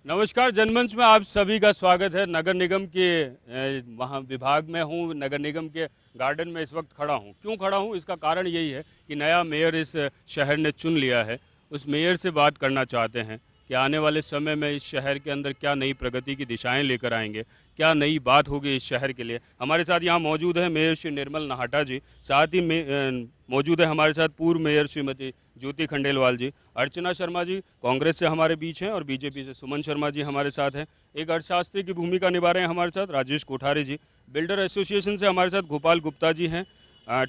नमस्कार, जनमंच में आप सभी का स्वागत है। नगर निगम के वहाँ विभाग में हूँ, नगर निगम के गार्डन में इस वक्त खड़ा हूँ। क्यों खड़ा हूँ, इसका कारण यही है कि नया मेयर इस शहर ने चुन लिया है। उस मेयर से बात करना चाहते हैं कि आने वाले समय में इस शहर के अंदर क्या नई प्रगति की दिशाएं लेकर आएंगे, क्या नई बात होगी इस शहर के लिए। हमारे साथ यहाँ मौजूद है मेयर श्री निर्मल नाहटा जी, साथ ही मौजूद है हमारे साथ पूर्व मेयर श्रीमती ज्योति खंडेलवाल जी, अर्चना शर्मा जी कांग्रेस से हमारे बीच हैं और बीजेपी से सुमन शर्मा जी हमारे साथ हैं। एक अर्थशास्त्री की भूमिका निभा रहे हैं हमारे साथ राजेश कोठारी जी, बिल्डर एसोसिएशन से हमारे साथ गोपाल गुप्ता जी हैं,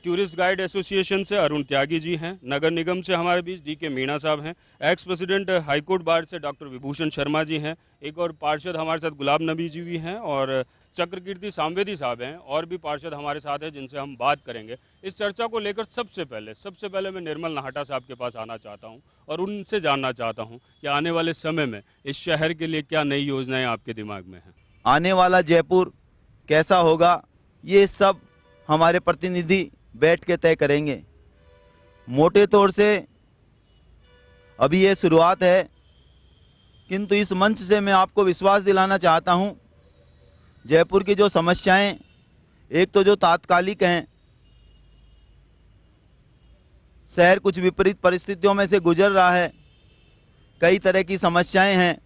टूरिस्ट गाइड एसोसिएशन से अरुण त्यागी जी हैं, नगर निगम से हमारे बीच DK मीणा साहब हैं, एक्स प्रेसिडेंट हाईकोर्ट बार से डॉक्टर विभूषण शर्मा जी हैं, एक और पार्षद हमारे साथ गुलाब नबी जी भी हैं और चक्रकीर्ति सांवेदी साहब हैं, और भी पार्षद हमारे साथ हैं जिनसे हम बात करेंगे इस चर्चा को लेकर। सबसे पहले मैं निर्मल नाहटा साहब के पास आना चाहता हूं और उनसे जानना चाहता हूं कि आने वाले समय में इस शहर के लिए क्या नई योजनाएं आपके दिमाग में हैं। आने वाला जयपुर कैसा होगा, ये सब हमारे प्रतिनिधि बैठ के तय करेंगे। मोटे तौर से अभी ये शुरुआत है, किंतु इस मंच से मैं आपको विश्वास दिलाना चाहता हूं, जयपुर की जो समस्याएं, एक तो जो तात्कालिक हैं, शहर कुछ विपरीत परिस्थितियों में से गुजर रहा है, कई तरह की समस्याएं हैं,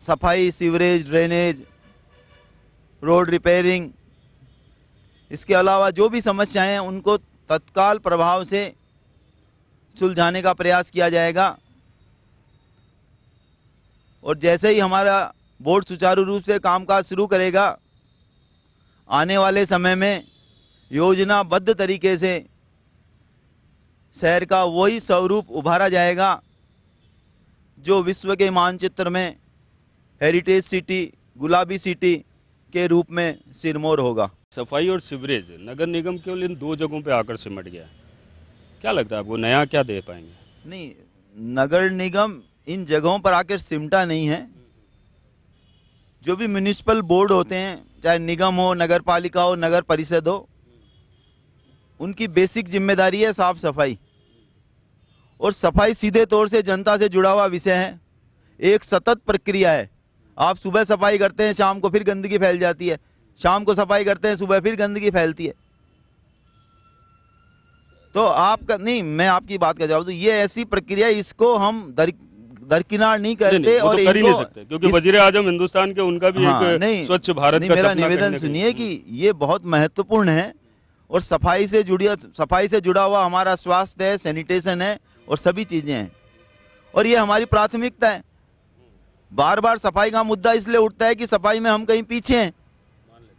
सफाई, सीवरेज, ड्रेनेज, रोड रिपेयरिंग, इसके अलावा जो भी समस्याएं हैं उनको तत्काल प्रभाव से सुलझाने का प्रयास किया जाएगा। और जैसे ही हमारा बोर्ड सुचारू रूप से कामकाज शुरू करेगा, आने वाले समय में योजनाबद्ध तरीके से शहर का वही स्वरूप उभारा जाएगा जो विश्व के मानचित्र में हेरिटेज सिटी, गुलाबी सिटी के रूप में सिरमौर होगा। सफाई और सीवरेज नगर निगम केवल इन दो जगहों पे आकर सिमट गया है, क्या लगता है आपको नया क्या दे पाएंगे? नहीं, नगर निगम इन जगहों पर आकर सिमटा नहीं है। जो भी म्युनिसिपल बोर्ड होते हैं, चाहे निगम हो, नगर पालिका हो, नगर परिषद हो, उनकी बेसिक जिम्मेदारी है साफ सफाई। और सफाई सीधे तौर से जनता से जुड़ा हुआ विषय है, एक सतत प्रक्रिया है। आप सुबह सफाई करते हैं, शाम को फिर गंदगी फैल जाती है, शाम को सफाई करते हैं, सुबह फिर गंदगी फैलती है। तो आपका नहीं, मैं आपकी बात का जवाब दूं, ये ऐसी प्रक्रिया, इसको हम दरकिनार नहीं करते। नहीं, और तो कर ही नहीं सकते क्योंकि वजीर आजम हिंदुस्तान के, उनका भी एक स्वच्छ भारत का मेरा निवेदन सुनिए कि ये बहुत महत्वपूर्ण है और सफाई से जुड़ा हुआ हमारा स्वास्थ्य है, सैनिटेशन है और सभी चीजें हैं, और ये हमारी प्राथमिकता है। बार बार सफाई का मुद्दा इसलिए उठता है कि सफाई में हम कहीं पीछे हैं,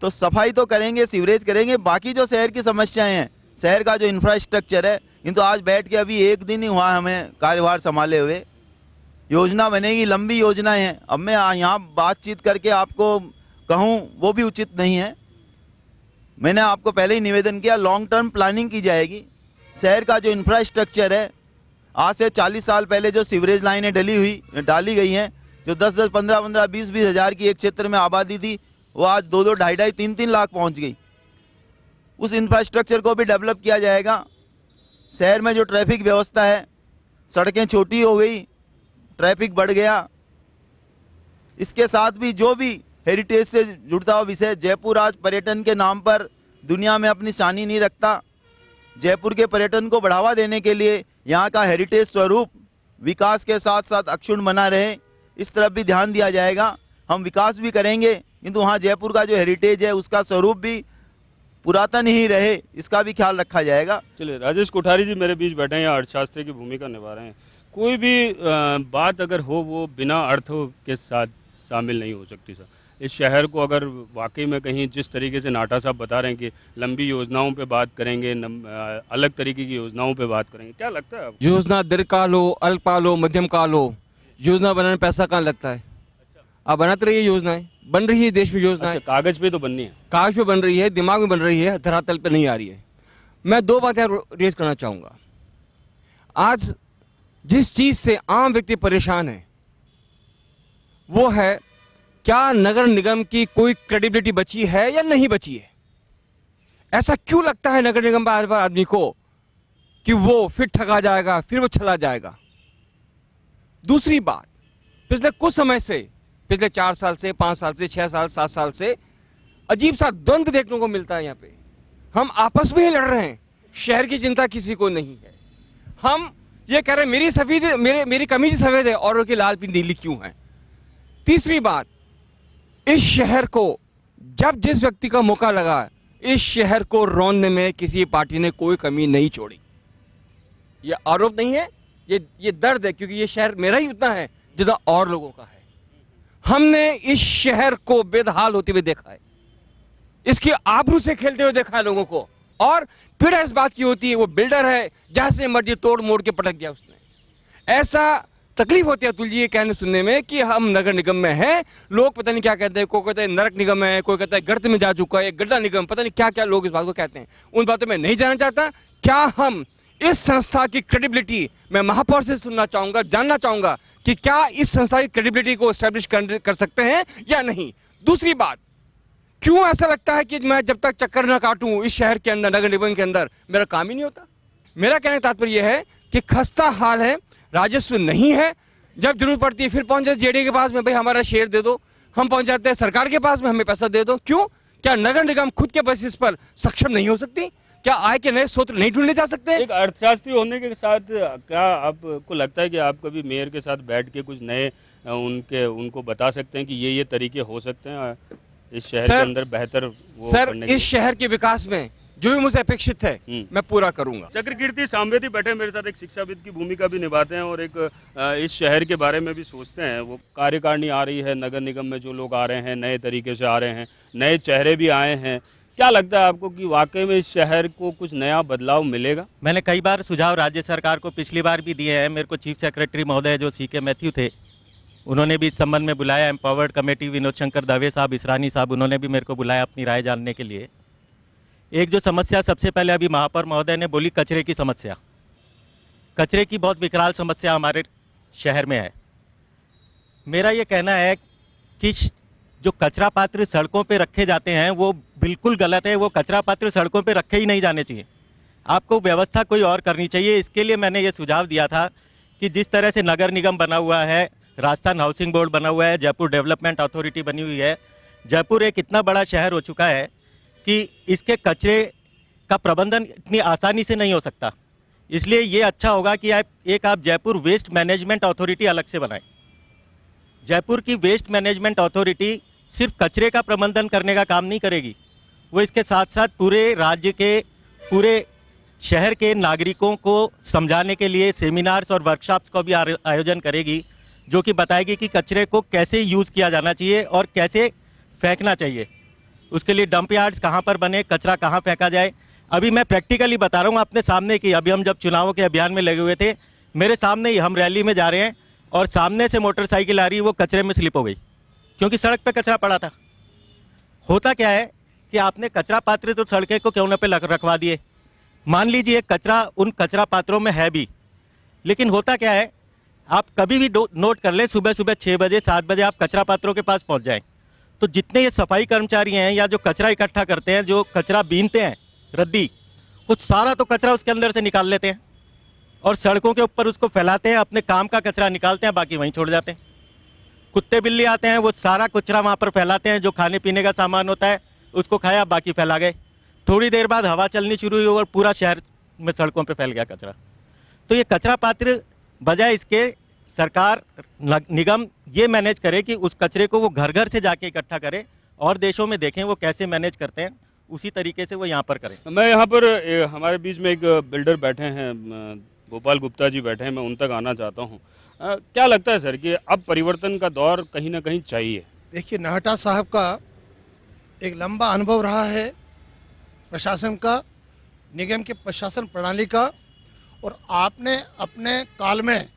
तो सफाई तो करेंगे, सीवरेज करेंगे, बाकी जो शहर की समस्याएं हैं, शहर का जो इंफ्रास्ट्रक्चर है, किंतु आज बैठ के अभी एक दिन ही हुआ हमें कार्यभार संभाले हुए। योजना बनेगी, लंबी योजनाएं हैं। अब मैं यहाँ बातचीत करके आपको कहूँ वो भी उचित नहीं है। मैंने आपको पहले ही निवेदन किया, लॉन्ग टर्म प्लानिंग की जाएगी। शहर का जो इंफ्रास्ट्रक्चर है, आज से 40 साल पहले जो सीवरेज लाइनें डाली गई हैं, जो 10-10, 15-15, 20-20 हज़ार की एक क्षेत्र में आबादी थी, वो आज 2-2, 2.5-2, 3-3 लाख पहुंच गई। उस इंफ्रास्ट्रक्चर को भी डेवलप किया जाएगा। शहर में जो ट्रैफिक व्यवस्था है, सड़कें छोटी हो गई, ट्रैफिक बढ़ गया। इसके साथ भी जो भी हेरिटेज से जुड़ता हुआ विषय, जयपुर आज पर्यटन के नाम पर दुनिया में अपनी शानी नहीं रखता। जयपुर के पर्यटन को बढ़ावा देने के लिए यहाँ का हेरिटेज स्वरूप विकास के साथ साथ अक्षुण्ण बना रहे, इस तरफ भी ध्यान दिया जाएगा। हम विकास भी करेंगे, किंतु वहाँ जयपुर का जो हेरिटेज है उसका स्वरूप भी पुरातन ही रहे, इसका भी ख्याल रखा जाएगा। चलिए, राजेश कोठारी जी मेरे बीच बैठे हैं, अर्थशास्त्री की भूमिका निभा रहे हैं। कोई भी बात अगर हो वो बिना अर्थ के साथ शामिल नहीं हो सकती सर। इस शहर को अगर वाकई में कहीं जिस तरीके से नाटा साहब बता रहे हैं कि लंबी योजनाओं पे बात करेंगे, अलग तरीके की योजनाओं पे बात करेंगे, क्या लगता है आपको? योजना दीर्घकाल हो, अल्पकाल हो, मध्यम काल हो, योजना बनाने में पैसा कहाँ लगता है? आप बनाते रहिए, योजनाएं बन रही है देश में। योजनाएं कागज पे तो बननी है, कागज पे बन रही है, दिमाग में बन रही है, धरातल पे नहीं आ रही है। मैं दो बातें रेज करना चाहूँगा। आज जिस चीज़ से आम व्यक्ति परेशान है वो है, क्या नगर निगम की कोई क्रेडिबिलिटी बची है या नहीं बची है? ऐसा क्यों लगता है नगर निगम बार बार आदमी को कि वो फिर ठगा जाएगा, फिर वो चला जाएगा? दूसरी बात, पिछले कुछ समय से, पिछले 4 साल से, 5 साल से, 6 साल, 7 साल से अजीब सा द्वंद्व देखने को मिलता है यहाँ पे। हम आपस में ही लड़ रहे हैं, शहर की चिंता किसी को नहीं है। हम ये कह रहे हैं मेरी कमीज सफेद है, औरों की लाल पीली नीली क्यों है। तीसरी बात, इस शहर को जब जिस व्यक्ति का मौका लगा, इस शहर को रौंदने में किसी पार्टी ने कोई कमी नहीं छोड़ी। ये आरोप नहीं है, ये दर्द है, क्योंकि ये शहर मेरा ही उतना है जितना और लोगों का है। हमने इस शहर को बेदहाल होते हुए देखा है, इसकी आबरू से खेलते हुए देखा है लोगों को, और पीड़ा इस बात की होती है वो बिल्डर है, जहां से मर्जी तोड़ मोड़ के पटक दिया उसने। ऐसा तकलीफ होती है अतुल जी ये कहने सुनने में कि हम नगर निगम में हैं, लोग पता नहीं क्या कहते हैं, कोई कहता है नरक निगम है, कोई कहता है गर्त में जा चुका है, गड्ढा निगम, पता नहीं क्या क्या लोग इस बात को कहते हैं। उन बातों में नहीं जाना चाहता। क्या हम इस संस्था की क्रेडिबिलिटी, मैं महापौर से सुनना चाहूंगा, जानना चाहूंगा कि क्या इस संस्था की क्रेडिबिलिटी को एस्टेब्लिश कर सकते हैं या नहीं। दूसरी बात, क्यों ऐसा लगता है कि मैं जब तक चक्कर ना काटूं इस शहर के अंदर, नगर निगम के अंदर, मेरा काम ही नहीं होता। मेरा कहने का तात्पर्य यह है कि खस्ता हाल है, राजस्व नहीं है, जब जरूरत पड़ती है फिर पहुंच जाते जेडी के पास में, भाई हमारा शेयर दे दो। हम पहुंच जाते हैं सरकार के पास में, हमें पैसा दे दो। क्यों? क्या नगर निगम खुद के बेसिस पर सक्षम नहीं हो सकती? क्या आय के नए स्रोत नहीं ढूंढने जा सकते? एक अर्थशास्त्री होने के साथ क्या आपको लगता है कि आप कभी मेयर के साथ बैठ के कुछ नए उनको बता सकते हैं कि ये तरीके हो सकते हैं इस शहर के अंदर बेहतर वो सर, करने के? इस शहर के विकास में जो भी मुझे अपेक्षित है मैं पूरा करूंगा। चक्रकीर्ति सांवेदी बैठे मेरे साथ, एक शिक्षाविद की भूमिका भी निभाते हैं और एक इस शहर के बारे में भी सोचते हैं। वो कार्यकारिणी आ रही है नगर निगम में, जो लोग आ रहे हैं नए तरीके से आ रहे हैं, नए चेहरे भी आए हैं। क्या लगता है आपको कि वाकई में इस शहर को कुछ नया बदलाव मिलेगा? मैंने कई बार सुझाव राज्य सरकार को पिछली बार भी दिए हैं। मेरे को चीफ सेक्रेटरी महोदय जो CK मैथ्यू थे, उन्होंने भी इस संबंध में बुलाया। एम्पावर्ड कमेटी विनोद शंकर दवे साहब, इसरानी साहब, उन्होंने भी मेरे को बुलाया अपनी राय जानने के लिए। एक जो समस्या सबसे पहले अभी महापौर महोदय ने बोली, कचरे की समस्या। कचरे की बहुत विकराल समस्या हमारे शहर में है। मेरा ये कहना है कि जो कचरा पात्र सड़कों पे रखे जाते हैं वो बिल्कुल गलत है। वो कचरा पात्र सड़कों पे रखे ही नहीं जाने चाहिए। आपको व्यवस्था कोई और करनी चाहिए। इसके लिए मैंने ये सुझाव दिया था कि जिस तरह से नगर निगम बना हुआ है, राजस्थान हाउसिंग बोर्ड बना हुआ है, जयपुर डेवलपमेंट अथॉरिटी बनी हुई है, जयपुर एक इतना बड़ा शहर हो चुका है कि इसके कचरे का प्रबंधन इतनी आसानी से नहीं हो सकता। इसलिए ये अच्छा होगा कि आप जयपुर वेस्ट मैनेजमेंट अथॉरिटी अलग से बनाएं। जयपुर की वेस्ट मैनेजमेंट अथॉरिटी सिर्फ कचरे का प्रबंधन करने का काम नहीं करेगी, वो इसके साथ साथ पूरे राज्य के, पूरे शहर के नागरिकों को समझाने के लिए सेमिनार्स और वर्कशॉप्स का भी आयोजन करेगी, जो कि बताएगी कि कचरे को कैसे यूज़ किया जाना चाहिए और कैसे फेंकना चाहिए। उसके लिए डंप यार्ड्स कहाँ पर बने, कचरा कहाँ फेंका जाए। अभी मैं प्रैक्टिकली बता रहा हूँ अपने सामने कि अभी हम जब चुनावों के अभियान में लगे हुए थे, मेरे सामने ही हम रैली में जा रहे हैं और सामने से मोटरसाइकिल आ रही है, वो कचरे में स्लिप हो गई क्योंकि सड़क पे कचरा पड़ा था। होता क्या है कि आपने कचरा पात्र तो सड़कें को कोने पे रखवा दिए। मान लीजिए कचरा उन कचरा पात्रों में है भी, लेकिन होता क्या है, आप कभी भी नोट कर लें, सुबह सुबह 6 बजे 7 बजे आप कचरा पात्रों के पास पहुंच जाएं, तो जितने ये सफाई कर्मचारी हैं या जो कचरा इकट्ठा करते हैं, जो कचरा बीनते हैं रद्दी, वो सारा तो कचरा उसके अंदर से निकाल लेते हैं और सड़कों के ऊपर उसको फैलाते हैं, अपने काम का कचरा निकालते हैं, बाकी वहीं छोड़ जाते हैं। कुत्ते बिल्ली आते हैं, वो सारा कचरा वहाँ पर फैलाते हैं, जो खाने पीने का सामान होता है उसको खाया, बाकी फैला गए। थोड़ी देर बाद हवा चलनी शुरू हुई और पूरा शहर में सड़कों पे फैल गया कचरा। तो ये कचरा पात्र बजाय इसके सरकार निगम ये मैनेज करे कि उस कचरे को वो घर घर से जाके इकट्ठा करे, और देशों में देखें वो कैसे मैनेज करते हैं, उसी तरीके से वो यहाँ पर करें। मैं यहाँ पर हमारे बीच में एक बिल्डर बैठे हैं, गोपाल गुप्ता जी बैठे हैं, मैं उन तक आना चाहता हूँ। क्या लगता है सर कि अब परिवर्तन का दौर कहीं ना कहीं चाहिए? देखिए, नाहटा साहब का एक लंबा अनुभव रहा है प्रशासन का, निगम के प्रशासन प्रणाली का, और आपने अपने काल में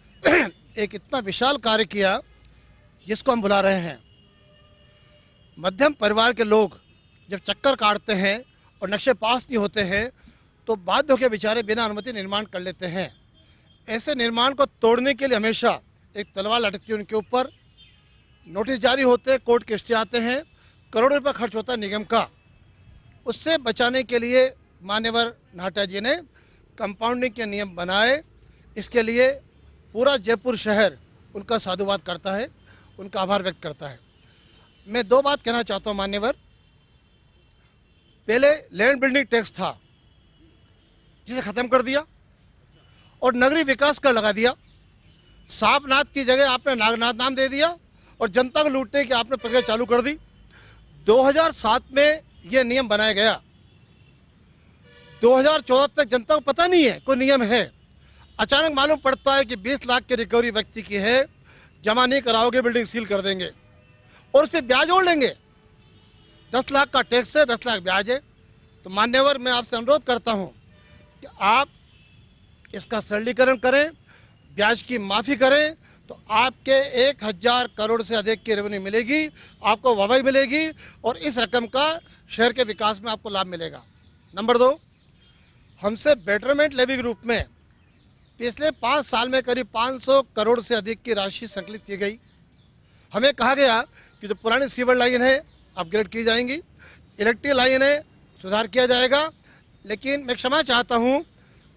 एक इतना विशाल कार्य किया जिसको हम बुला रहे हैं। मध्यम परिवार के लोग जब चक्कर काटते हैं और नक्शे पास नहीं होते हैं तो बाध्य होकर बेचारे बिना अनुमति निर्माण कर लेते हैं। ऐसे निर्माण को तोड़ने के लिए हमेशा एक तलवार लटकती है उनके ऊपर, नोटिस जारी होते हैं, कोर्ट के स्टे आते हैं, करोड़ों रुपये खर्च होता है निगम का। उससे बचाने के लिए मान्यवर नाहटा जी ने कंपाउंडिंग के नियम बनाए। इसके लिए पूरा जयपुर शहर उनका साधुवाद करता है। उनका आभार व्यक्त करता है। मैं दो बात कहना चाहता हूँ मान्यवर। पहले लैंड बिल्डिंग टैक्स था जिसे ख़त्म कर दिया और नगरीय विकास कर लगा दिया। सांपनाथ की जगह आपने नागनाथ नाम दे दिया और जनता को लूटने की आपने प्रक्रिया चालू कर दी। 2007 में यह नियम बनाया गया, 2014 तक जनता को पता नहीं है कोई नियम है। अचानक मालूम पड़ता है कि 20 लाख की रिकवरी व्यक्ति की है, जमा नहीं कराओगे बिल्डिंग सील कर देंगे और उस पर ब्याज जोड़ लेंगे। 10 लाख का टैक्स है, 10 लाख ब्याज है। तो मान्यवर, मैं आपसे अनुरोध करता हूं कि आप इसका सरलीकरण करें, ब्याज की माफ़ी करें, तो आपके 1000 करोड़ से अधिक की रेवेन्यू मिलेगी, आपको वाहवाही मिलेगी और इस रकम का शहर के विकास में आपको लाभ मिलेगा। नंबर 2, हमसे बेटरमेंट लेवी के रूप में पिछले 5 साल में करीब 500 करोड़ से अधिक की राशि संकलित की गई। हमें कहा गया कि जो पुरानी सीवर लाइन है अपग्रेड की जाएंगी, इलेक्ट्रिक लाइन है सुधार किया जाएगा, लेकिन मैं क्षमा चाहता हूं,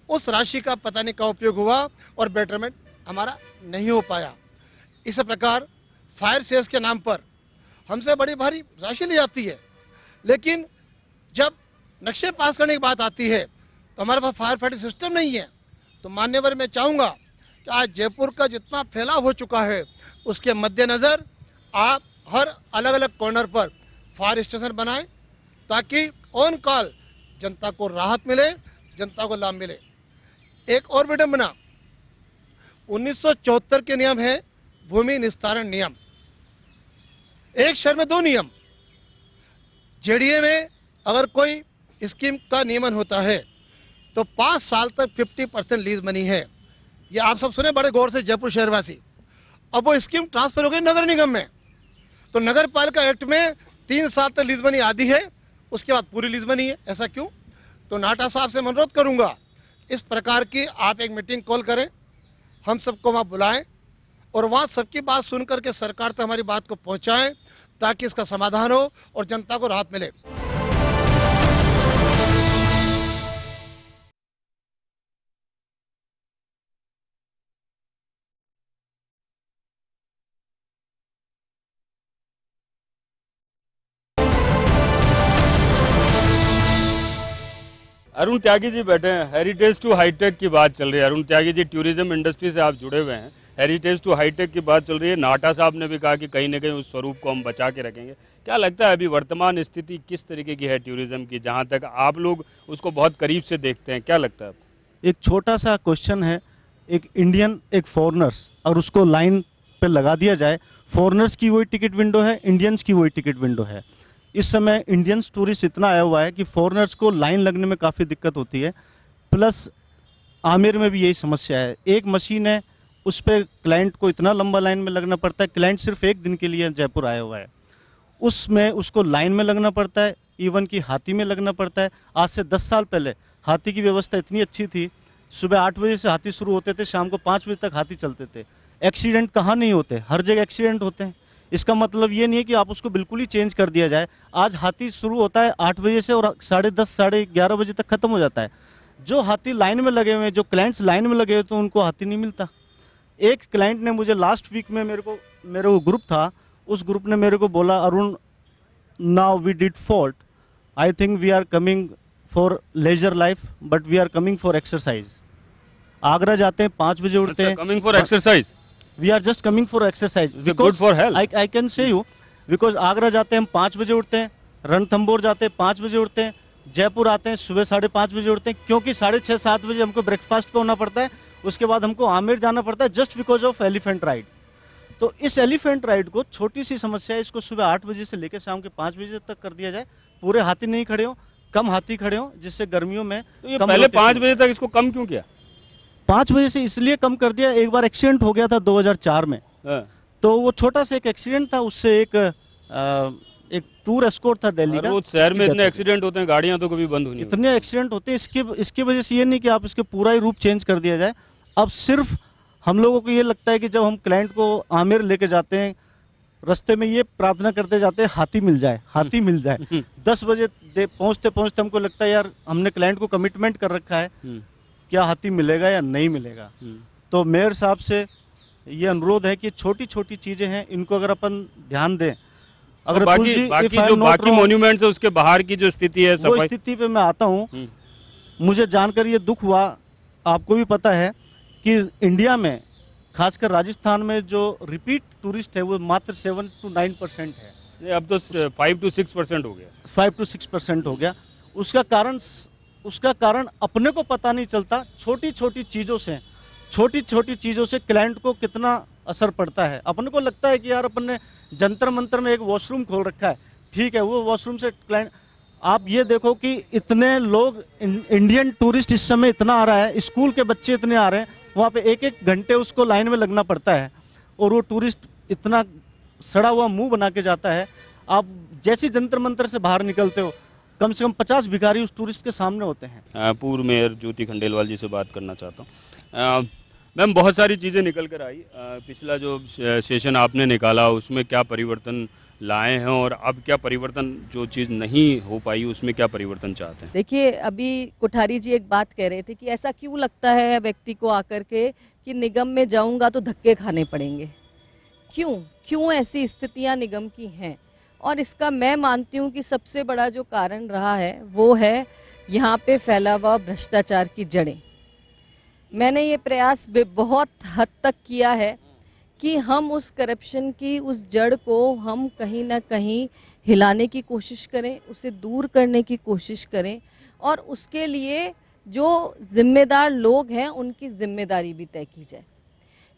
उस राशि का पता नहीं का उपयोग हुआ और बेटरमेंट हमारा नहीं हो पाया। इस प्रकार फायर सेल्स के नाम पर हमसे बड़ी भारी राशि ली जाती है, लेकिन जब नक्शे पास करने की बात आती है तो हमारे पास फायर फाइटिंग सिस्टम नहीं है। तो मान्यवर, मैं चाहूँगा कि आज जयपुर का जितना फैलाव हो चुका है उसके मद्देनज़र आप हर अलग अलग कॉर्नर पर फायर स्टेशन बनाएं ताकि ऑन कॉल जनता को राहत मिले, जनता को लाभ मिले। एक और विडंबना, 1974 के नियम है भूमि निस्तारण नियम। एक शहर में 2 नियम। जेडीए में अगर कोई स्कीम का नियमन होता है तो 5 साल तक 50% लीज मनी है। ये आप सब सुने बड़े गौर से जयपुर शहरवासी। अब वो स्कीम ट्रांसफर हो गई नगर निगम में, तो नगर पालिका एक्ट में 3 साल तक लीज मनी आधी है, उसके बाद पूरी लीज मनी है। ऐसा क्यों? तो नाटा साहब से मैं अनुरोध करूंगा, इस प्रकार की आप एक मीटिंग कॉल करें, हम सबको वहाँ बुलाएं और वहाँ सबकी बात सुन करके सरकार तक हमारी बात को पहुँचाएं ताकि इसका समाधान हो और जनता को राहत मिले। अरुण त्यागी जी बैठे हैं। हेरिटेज टू हाईटेक की बात चल रही है। अरुण त्यागी जी, टूरिज्म इंडस्ट्री से आप जुड़े हुए हैं। हेरिटेज टू हाईटेक की बात चल रही है। नाटा साहब ने भी कहा कि कहीं ना कहीं उस स्वरूप को हम बचा के रखेंगे। क्या लगता है अभी वर्तमान स्थिति किस तरीके की है टूरिज्म की, जहाँ तक आप लोग उसको बहुत करीब से देखते हैं? क्या लगता है? एक छोटा सा क्वेश्चन है, एक इंडियन एक फॉरेनर्स और उसको लाइन पे लगा दिया जाए, फॉरेनर्स की वही टिकट विंडो है, इंडियंस की वही टिकट विंडो है। इस समय इंडियंस टूरिस्ट इतना आया हुआ है कि फॉरेनर्स को लाइन लगने में काफ़ी दिक्कत होती है। प्लस आमेर में भी यही समस्या है, एक मशीन है उस पर क्लाइंट को इतना लंबा लाइन में लगना पड़ता है। क्लाइंट सिर्फ 1 दिन के लिए जयपुर आया हुआ है, उसमें उसको लाइन में लगना पड़ता है, इवन कि हाथी में लगना पड़ता है। आज से 10 साल पहले हाथी की व्यवस्था इतनी अच्छी थी, सुबह 8 बजे से हाथी शुरू होते थे, शाम को 5 बजे तक हाथी चलते थे। एक्सीडेंट कहाँ नहीं होते, हर जगह एक्सीडेंट होते हैं। इसका मतलब ये नहीं है कि आप उसको बिल्कुल ही चेंज कर दिया जाए। आज हाथी शुरू होता है 8 बजे से और 10:30 साढ़े 11 बजे तक खत्म हो जाता है। जो हाथी लाइन में लगे हुए हैं, जो क्लाइंट्स लाइन में लगे हुए, तो उनको हाथी नहीं मिलता। एक क्लाइंट ने मुझे लास्ट वीक में मेरे को ग्रुप था, उस ग्रुप ने मेरे को बोला, Arun now we did fault, I think we are coming for leisure life but we are coming for exercise. Agra जाते हैं 5 बजे उठते हैं, coming for exercise. We are just coming for exercise. Good for health. I can say you, because Agra जाते हैं हम 5 बजे उठते हैं, रणथंबोर जाते हैं 5 बजे उठते हैं, जयपुर आते हैं सुबह 5:30 बजे उठते हैं, क्योंकि 6:30-7 बजे हमको ब्रेकफास्ट पे होना पड़ता है। उसके बाद हमको आमेर जाना पड़ता है just because of elephant ride. तो इस एलिफेंट राइड को, छोटी सी समस्या है, इसको सुबह 8 बजे से लेकर शाम के 5 बजे तक कर दिया जाए। पूरे हाथी नहीं खड़े हो, कम हाथी खड़े हो, जिससे गर्मियों में तो ये पहले 5 बजे तक इसको कम क्यों किया? 5 बजे से इसलिए कम कर दिया, एक बार एक्सीडेंट हो गया था 2004 में। तो वो छोटा सा एक एक्सीडेंट था, उससे एक टूर एस्कॉर्ट था दिल्ली का। शहर में इतने एक्सीडेंट होते हैं, गाड़ियां तो कभी बंद होनी, इतने एक्सीडेंट होते हैं। इसकी वजह से ये नहीं कि आप इसके पूरा ही रूप चेंज कर दिया जाए। अब सिर्फ हम लोगों को ये लगता है कि जब हम क्लाइंट को आमेर लेके जाते हैं, रास्ते में ये प्रार्थना करते जाते हैं हाथी मिल जाए, हाथी मिल जाए। 10 बजे पहुंचते पहुंचते हमको लगता है यार हमने क्लाइंट को कमिटमेंट कर रखा है, क्या हाथी मिलेगा या नहीं मिलेगा। तो मेयर साहब से ये अनुरोध है कि छोटी छोटी चीज़ें हैं, इनको अगर अपन ध्यान दें, अगर और अतुल जी, बाकी if I am जो not बाकी wrong, मॉन्यूमेंट्स है उसके बाहर की जो स्थिति है वो सफाई। स्थिति पे मैं आता हूँ। मुझे जानकर ये दुख हुआ, आपको भी पता है कि इंडिया में खासकर राजस्थान में जो रिपीट टूरिस्ट है वो मात्र 7 to 9% है। ये अब तो 5 to 6% हो गया। 5 to 6% हो गया। उसका कारण अपने को पता नहीं चलता। छोटी छोटी चीज़ों से क्लाइंट को कितना असर पड़ता है। अपने को लगता है कि यार अपन ने जंतर मंतर में एक वॉशरूम खोल रखा है, ठीक है, वो वॉशरूम से क्लाइंट, आप ये देखो कि इतने लोग इंडियन टूरिस्ट इस समय इतना आ रहा है, स्कूल के बच्चे इतने आ रहे हैं, वहाँ पे एक एक घंटे उसको लाइन में लगना पड़ता है और वो टूरिस्ट इतना सड़ा हुआ मुंह बना के जाता है। आप जैसी जंतर मंतर से बाहर निकलते हो, कम से कम 50 भिखारी उस टूरिस्ट के सामने होते हैं। पूर्व मेयर ज्योति खंडेलवाल जी से बात करना चाहता हूँ। मैम, बहुत सारी चीज़ें निकल कर आई। पिछला जो सेशन आपने निकाला उसमें क्या परिवर्तन लाए हैं और अब क्या परिवर्तन, जो चीज़ नहीं हो पाई उसमें क्या परिवर्तन चाहते हैं? देखिए, अभी कोठारी जी एक बात कह रहे थे कि ऐसा क्यों लगता है व्यक्ति को आकर के कि निगम में जाऊंगा तो धक्के खाने पड़ेंगे। क्यों ऐसी स्थितियां निगम की हैं? और इसका मैं मानती हूं कि सबसे बड़ा जो कारण रहा है वो है यहाँ पे फैला हुआ भ्रष्टाचार की जड़ें। मैंने ये प्रयास बहुत हद तक किया है कि हम उस करप्शन की उस जड़ को हम कहीं ना कहीं हिलाने की कोशिश करें, उसे दूर करने की कोशिश करें और उसके लिए जो जिम्मेदार लोग हैं उनकी जिम्मेदारी भी तय की जाए।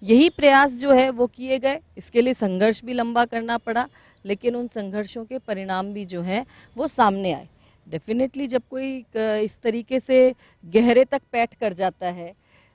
यही प्रयास जो है वो किए गए। इसके लिए संघर्ष भी लंबा करना पड़ा, लेकिन उन संघर्षों के परिणाम भी जो हैं वो सामने आए। डेफिनेटली जब कोई इस तरीके से गहरे तक पैठ कर जाता है,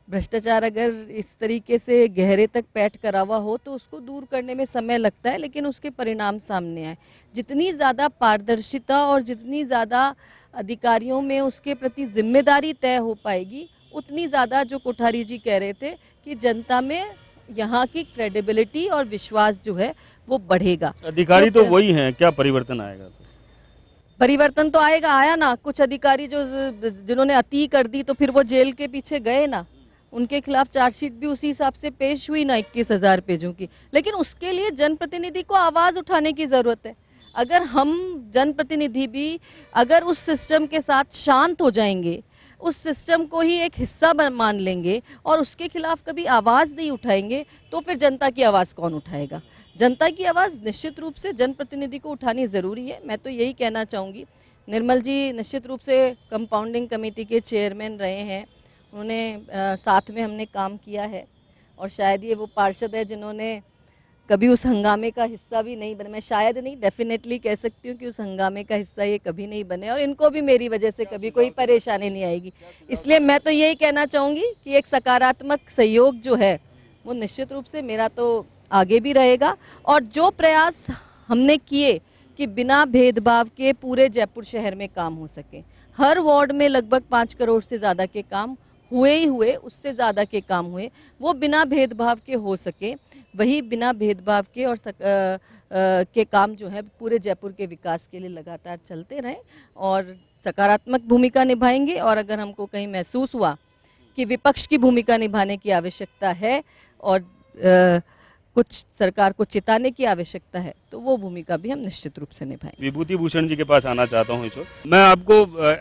भ्रष्टाचार अगर इस तरीके से गहरे तक पैठ करा हुआ हो तो उसको दूर करने में समय लगता है, लेकिन उसके परिणाम सामने आए। जितनी ज़्यादा पारदर्शिता और जितनी ज़्यादा अधिकारियों में उसके प्रति जिम्मेदारी तय हो पाएगी, उतनी ज़्यादा जो कोठारी जी कह रहे थे कि जनता में यहाँ की क्रेडिबिलिटी और विश्वास जो है वो बढ़ेगा। अधिकारी तो वही हैं, क्या परिवर्तन आएगा? परिवर्तन तो आया ना। कुछ अधिकारी जिन्होंने अति कर दी तो फिर वो जेल के पीछे गए ना, उनके खिलाफ चार्जशीट भी उसी हिसाब से पेश हुई ना 21,000 पेजों की। लेकिन उसके लिए जनप्रतिनिधि को आवाज़ उठाने की ज़रूरत है। अगर हम जनप्रतिनिधि भी अगर उस सिस्टम के साथ शांत हो जाएंगे, उस सिस्टम को ही एक हिस्सा मान लेंगे और उसके खिलाफ कभी आवाज़ नहीं उठाएंगे, तो फिर जनता की आवाज़ कौन उठाएगा? जनता की आवाज़ निश्चित रूप से जनप्रतिनिधि को उठानी ज़रूरी है। मैं तो यही कहना चाहूँगी। निर्मल जी निश्चित रूप से कंपाउंडिंग कमेटी के चेयरमैन रहे हैं, उन्होंने साथ में हमने काम किया है और शायद ये वो पार्षद है जिन्होंने कभी उस हंगामे का हिस्सा भी नहीं बने। मैं शायद नहीं, डेफिनेटली कह सकती हूँ कि उस हंगामे का हिस्सा ये कभी नहीं बने और इनको भी मेरी वजह से कभी कोई परेशानी नहीं आएगी। इसलिए मैं तो यही कहना चाहूँगी कि एक सकारात्मक सहयोग जो है वो निश्चित रूप से मेरा तो आगे भी रहेगा। और जो प्रयास हमने किए कि बिना भेदभाव के पूरे जयपुर शहर में काम हो सके, हर वार्ड में लगभग 5 करोड़ से ज़्यादा के काम हुए, उससे ज़्यादा के काम हुए, वो बिना भेदभाव के हो सके, वही बिना भेदभाव के और के काम जो है पूरे जयपुर के विकास के लिए लगातार चलते रहें और सकारात्मक भूमिका निभाएंगे। और अगर हमको कहीं महसूस हुआ कि विपक्ष की भूमिका निभाने की आवश्यकता है और कुछ सरकार को चिताने की आवश्यकता है, तो वो भूमिका भी हम निश्चित रूप से निभाएंगे। विभूति भूषण जी के पास आना चाहता हूँ इस वक्त। मैं आपको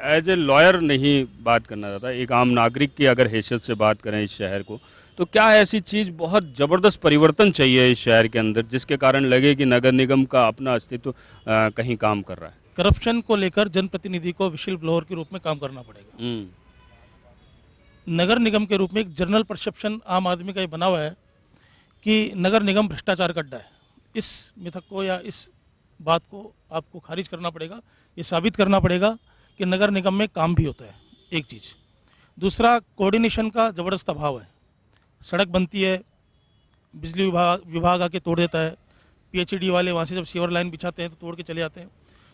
एज ए लॉयर नहीं बात करना चाहता, एक आम नागरिक की अगर हैसियत से बात करें इस शहर को, तो क्या ऐसी चीज़ बहुत ज़बरदस्त परिवर्तन चाहिए इस शहर के अंदर जिसके कारण लगे कि नगर निगम का अपना अस्तित्व कहीं काम कर रहा है? करप्शन को लेकर जनप्रतिनिधि को विशिल ब्लोअर के रूप में काम करना पड़ेगा। नगर निगम के रूप में एक जनरल परसेप्शन आम आदमी का ये बना हुआ है कि नगर निगम भ्रष्टाचार का अड्डा है। इस मिथक को या इस बात को आपको खारिज करना पड़ेगा। ये साबित करना पड़ेगा कि नगर निगम में काम भी होता है, एक चीज़। दूसरा, कोऑर्डिनेशन का ज़बरदस्त अभाव है। सड़क बनती है, बिजली विभाग आके तोड़ देता है, पीएचईडी वाले वहाँ से जब सीवर लाइन बिछाते हैं तो तोड़ के चले जाते हैं।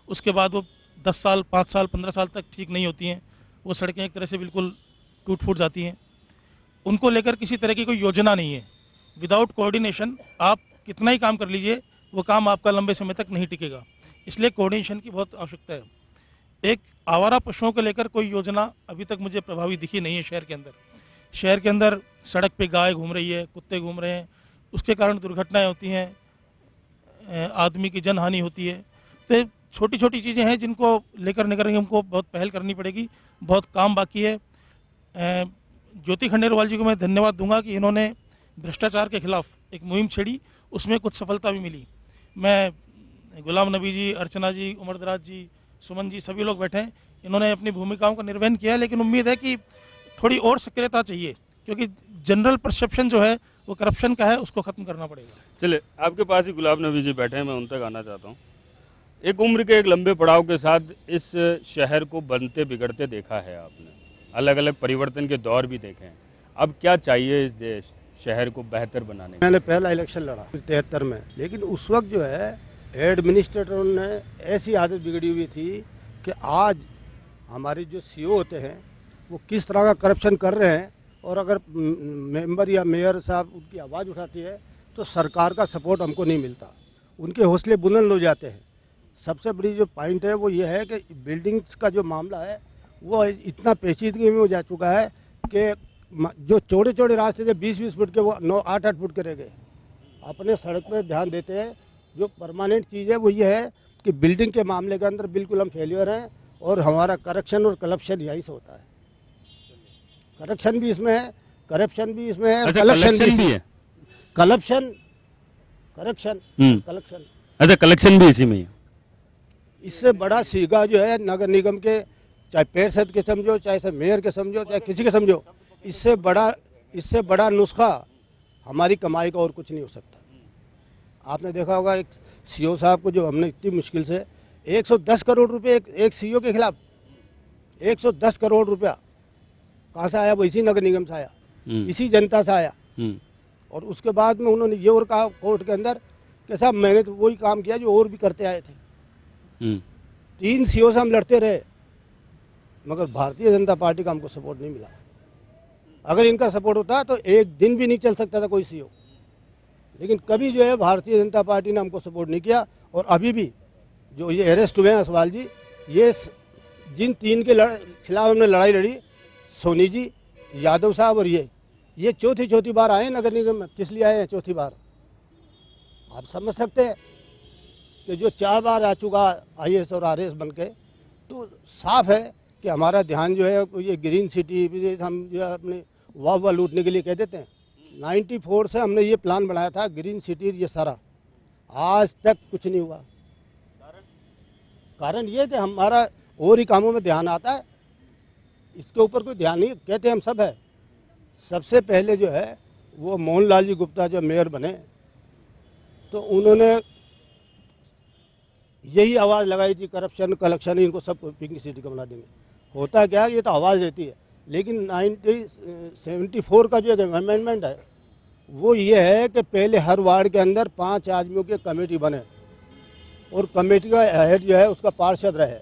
उसके बाद वो 10 साल, 5 साल, 15 साल तक ठीक नहीं होती हैं। वो सड़कें एक तरह से बिल्कुल टूट फूट जाती हैं। उनको लेकर किसी तरह की कोई योजना नहीं है। विदाउट कोऑर्डिनेशन आप कितना ही काम कर लीजिए, वो काम आपका लंबे समय तक नहीं टिकेगा। इसलिए कोऑर्डिनेशन की बहुत आवश्यकता है। एक आवारा पशुओं को लेकर कोई योजना अभी तक मुझे प्रभावी दिखी नहीं है शहर के अंदर। शहर के अंदर सड़क पे गाय घूम रही है, कुत्ते घूम रहे हैं, उसके कारण दुर्घटनाएं होती हैं, आदमी की जनहानि होती है। तो छोटी छोटी चीज़ें हैं जिनको लेकर नगर निगम को बहुत पहल करनी पड़ेगी, बहुत काम बाकी है। ज्योति खंडेलवाल जी को मैं धन्यवाद दूंगा कि इन्होंने भ्रष्टाचार के खिलाफ एक मुहिम छेड़ी, उसमें कुछ सफलता भी मिली। मैं गुलाम नबी जी, अर्चना जी, उमर दराज जी, सुमन जी, सभी लोग बैठे हैं, इन्होंने अपनी भूमिकाओं का निर्वहन किया है, लेकिन उम्मीद है कि थोड़ी और सक्रियता चाहिए, क्योंकि जनरल परसेप्शन जो है वो करप्शन का है, उसको ख़त्म करना पड़ेगा। चलिए, आपके पास ही गुलाब नबी जी बैठे हैं, मैं उन तक आना चाहता हूँ। एक उम्र के एक लंबे पड़ाव के साथ इस शहर को बनते बिगड़ते देखा है आपने, अलग अलग परिवर्तन के दौर भी देखे हैं। अब क्या चाहिए इस देश शहर को बेहतर बनाने में? मैंने पहला इलेक्शन लड़ा 73 में, लेकिन उस वक्त जो है एडमिनिस्ट्रेटरों ने ऐसी आदत बिगड़ी हुई थी कि आज हमारे जो सीईओ होते हैं वो किस तरह का करप्शन कर रहे हैं, और अगर मेंबर या मेयर साहब उनकी आवाज़ उठाती है तो सरकार का सपोर्ट हमको नहीं मिलता, उनके हौसले बुलंद हो जाते हैं। सबसे बड़ी जो पॉइंट है वो ये है कि बिल्डिंग्स का जो मामला है वो इतना पेचीदगी में हो जा चुका है कि जो चौड़े चौड़े रास्ते थे 20-20 फुट के, वो 9-8 फुट के रह गए। अपने सड़क पर ध्यान देते हैं। जो परमानेंट चीज़ है वो ये है कि बिल्डिंग के मामले के अंदर बिल्कुल हम फेलियर हैं, और हमारा करप्शन और करप्शन यहीं से होता है। करप्शन भी इसमें है, करप्शन भी इसमें है, कलेक्शन भी है। करप्शन, करेक्शन, कलेक्शन, अच्छा कलेक्शन भी इसी में है। इससे बड़ा सीगा जो है नगर निगम के, चाहे पार्षद के समझो, चाहे से मेयर के समझो, चाहे किसी के समझो, इससे बड़ा नुस्खा हमारी कमाई का और कुछ नहीं हो सकता। आपने देखा होगा एक सीईओ साहब को जो हमने इतनी मुश्किल से 110 करोड़ रुपए एक सीईओ के खिलाफ, 110 करोड़ रुपया कहाँ से आया? वो इसी नगर निगम से आया, इसी जनता से आया। और उसके बाद में उन्होंने ये और कहा कोर्ट के अंदर कि साहब मैंने तो वही काम किया जो और भी करते आए थे। 3 सीईओ से हम लड़ते रहे, मगर भारतीय जनता पार्टी का हमको सपोर्ट नहीं मिला। अगर इनका सपोर्ट होता तो एक दिन भी नहीं चल सकता था कोई सीईओ, लेकिन कभी जो है भारतीय जनता पार्टी ने हमको सपोर्ट नहीं किया। और अभी भी जो ये अरेस्ट हुए हैं असवाल जी, ये जिन 3 के खिलाफ हमने लड़ाई लड़ी, सोनी जी, यादव साहब और ये चौथी बार आए नगर निगम में। किस लिए आए हैं चौथी बार? आप समझ सकते हैं कि जो 4 बार आ चुका IAS और RAS बन के, तो साफ है कि हमारा ध्यान जो है ये ग्रीन सिटी हम जो है अपने वाह लूटने के लिए कह देते हैं। 94 से हमने ये प्लान बनाया था ग्रीन सिटी, ये सारा आज तक कुछ नहीं हुआ। कारण ये कि हमारा और ही कामों में ध्यान आता है, इसके ऊपर कोई ध्यान नहीं। कहते हम सब है। सबसे पहले जो है वो मोहनलाल जी गुप्ता जो मेयर बने, तो उन्होंने यही आवाज़ लगाई थी करप्शन कलेक्शन इनको सब पिंक सिटी का बना देंगे। होता क्या, ये तो आवाज़ रहती है, लेकिन 1974 का जो एक अमेंडमेंट है वो ये है कि पहले हर वार्ड के अंदर 5 आदमियों की कमेटी बने, और कमेटी का हेड जो है उसका पार्षद रहे।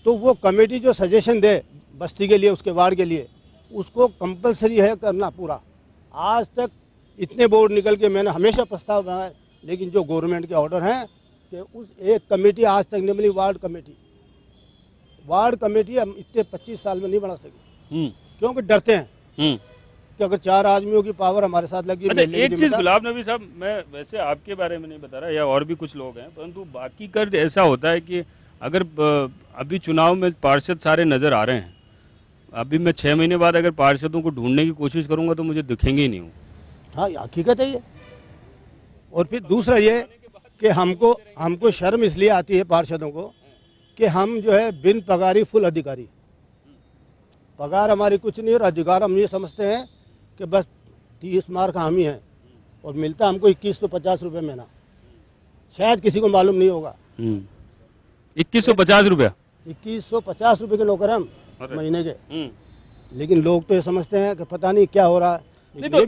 तो वो कमेटी जो सजेशन दे बस्ती के लिए, उसके वार्ड के लिए, उसको कंपलसरी है करना पूरा। आज तक इतने बोर्ड निकल के मैंने हमेशा प्रस्ताव बनाया, लेकिन जो गवर्नमेंट के ऑर्डर हैं कि उस एक कमेटी आज तक नहीं मिली। वार्ड कमेटी हम इतने 25 साल में नहीं बना सके, क्योंकि डरते हैं कि अगर 4 आदमियों की पावर हमारे साथ लगी। अच्छा, एक चीज गुलाब नबी साहब, मैं वैसे आपके बारे में नहीं बता रहा, या और भी कुछ लोग हैं, परंतु बाकी कर ऐसा होता है कि अगर अभी चुनाव में पार्षद सारे नज़र आ रहे हैं, अभी मैं 6 महीने बाद अगर पार्षदों को ढूंढने की कोशिश करूंगा तो मुझे दिखेंगे ही नहीं। हाँ, हकीकत है ये। और फिर दूसरा ये कि हमको शर्म इसलिए आती है पार्षदों को कि हम जो है बिन पगारी फुल अधिकारी, पगार हमारी कुछ नहीं, और अधिकार हम ये समझते हैं कि बस 30 मार्क का हम ही हैं, और मिलता हमको 2150 रुपये महीना। शायद किसी को मालूम नहीं होगा। 2150 रुपया, 2150 रुपये के नौकर हम महीने के। लेकिन लोग तो ये समझते हैं कि पता नहीं क्या हो रहा है। नहीं तो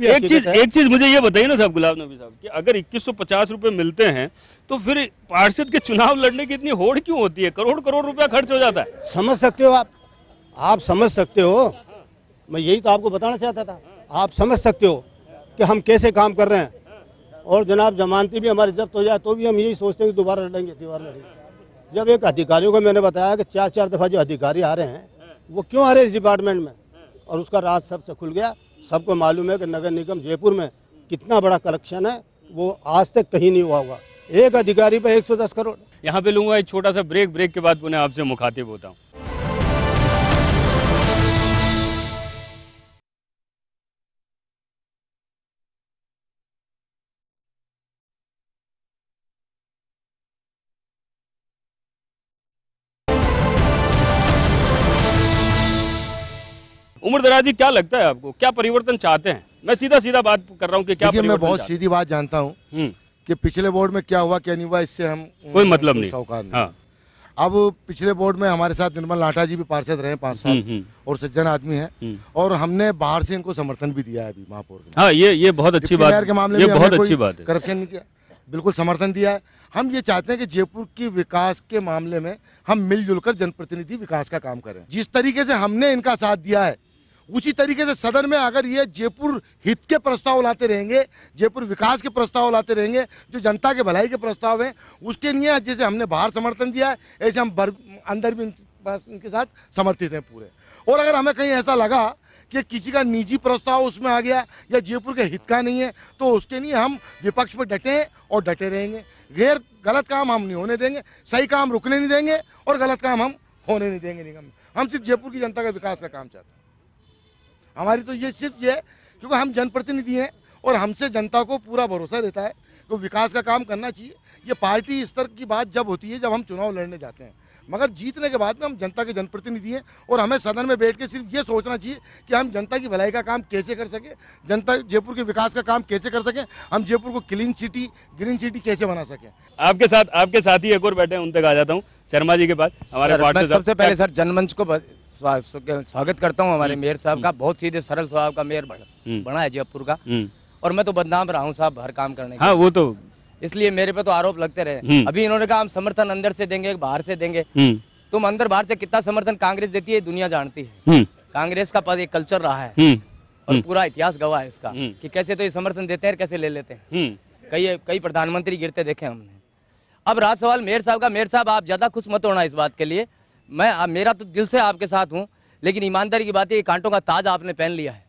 एक चीज मुझे ये बताइए ना साहब, गुलाब नबी साहब, कि अगर 2150 रुपए मिलते हैं तो फिर पार्षद के चुनाव लड़ने की इतनी होड़ क्यों होती है? करोड़ रुपया खर्च हो जाता है। समझ सकते हो आप समझ सकते हो। मैं यही तो आपको बताना चाहता था। आप समझ सकते हो कि हम कैसे काम कर रहे हैं, और जनाब जमानती भी हमारी जब्त हो जाए तो भी हम यही सोचते हैं कि दोबारा लड़ेंगे, दीवार लड़ेंगे। जब एक अधिकारियों को मैंने बताया कि 4 दफ़ा जो अधिकारी आ रहे हैं वो क्यों आ रहे हैं इस डिपार्टमेंट में, और उसका राज सबसे खुल गया। सबको मालूम है कि नगर निगम जयपुर में कितना बड़ा कलेक्शन है वो आज तक कहीं नहीं हुआ होगा। एक अधिकारी पे 110 करोड़। यहाँ पे लूंगा एक छोटा सा ब्रेक के बाद पुनः आपसे मुखातिब होता हूँ। उमर दराज जी, क्या लगता है आपको, क्या परिवर्तन चाहते हैं? मैं सीधा सीधा बात कर रहा हूँ कि क्या देखिए, मैं परिवर्तन बहुत चाहते सीधी बात जानता हूँ हैं? कि पिछले बोर्ड में क्या हुआ क्या नहीं हुआ, इससे हम कोई मतलब नहीं। साहूकार नहीं। हाँ। अब पिछले बोर्ड में हमारे साथ निर्मल लाठा जी भी पार्षद रहे 5 साल और सज्जन आदमी हैं और हमने बाहर से इनको समर्थन भी दिया है अभी महापौर को। हाँ, ये बहुत अच्छी बात, के मामले ये में बहुत हमने अच्छी कोई बात है। करप्शन नहीं किया, बिल्कुल समर्थन दिया है। हम ये चाहते हैं कि जयपुर की विकास के मामले में हम मिलजुल कर जनप्रतिनिधि विकास का काम करें। जिस तरीके से हमने इनका साथ दिया है उसी तरीके से सदन में अगर ये जयपुर हित के प्रस्ताव लाते रहेंगे, जयपुर विकास के प्रस्ताव लाते रहेंगे, जो जनता के भलाई के प्रस्ताव हैं उसके लिए जैसे हमने बाहर समर्थन दिया है ऐसे हम अंदर भी इनके साथ समर्थित हैं पूरे। और अगर हमें कहीं ऐसा लगा कि किसी का निजी प्रस्ताव उसमें आ गया या जयपुर के हित का नहीं है तो उसके लिए हम विपक्ष में डटे हैं और डटे रहेंगे। गलत काम हम नहीं होने देंगे, सही काम रुकने नहीं देंगे और गलत काम हम होने नहीं देंगे निगम में। हम सिर्फ जयपुर की जनता का विकास का काम चाहते हैं। हमारी तो ये सिर्फ ये है क्योंकि हम जनप्रतिनिधि हैं और हमसे जनता को पूरा भरोसा रहता है तो विकास का काम करना चाहिए। ये पार्टी स्तर की बात जब होती है जब हम चुनाव लड़ने जाते हैं, मगर जीतने के बाद में हम जनता के जनप्रतिनिधि हैं और हमें सदन में बैठ के सिर्फ ये सोचना चाहिए कि हम जनता की भलाई का काम कैसे कर सकें, जनता जयपुर के विकास का काम कैसे कर सकें, हम जयपुर को क्लीन सिटी ग्रीन सिटी कैसे बना सकें। आपके साथ ही एक और बैठे हैं, उन तक आ जाता हूँ। शर्मा जी के बाद हमारे पार्षद। सबसे पहले सर जनमंच को स्वागत करता हूँ हमारे मेयर साहब का। बहुत सीधे सरल स्वभाव का मेयर बना है जयपुर का और मैं तो बदनाम रहा हूँ साहब हर काम करने। हाँ, वो तो इसलिए मेरे पे तो आरोप लगते रहे। अभी इन्होंने कहा हम समर्थन अंदर से देंगे बाहर से देंगे। तुम अंदर बाहर से कितना समर्थन कांग्रेस देती है दुनिया जानती है। कांग्रेस का पद एक कल्चर रहा है और पूरा इतिहास गवाह है इसका कि कैसे तो ये समर्थन देते हैं कैसे ले लेते हैं। कई प्रधानमंत्री गिरते देखे हमने। अब रहा सवाल मेयर साहब का। मेयर साहब आप ज्यादा खुश मत होना इस बात के लिए, मेरा तो दिल से आपके साथ हूँ, लेकिन ईमानदारी की बात है ये कांटों का ताज आपने पहन लिया है,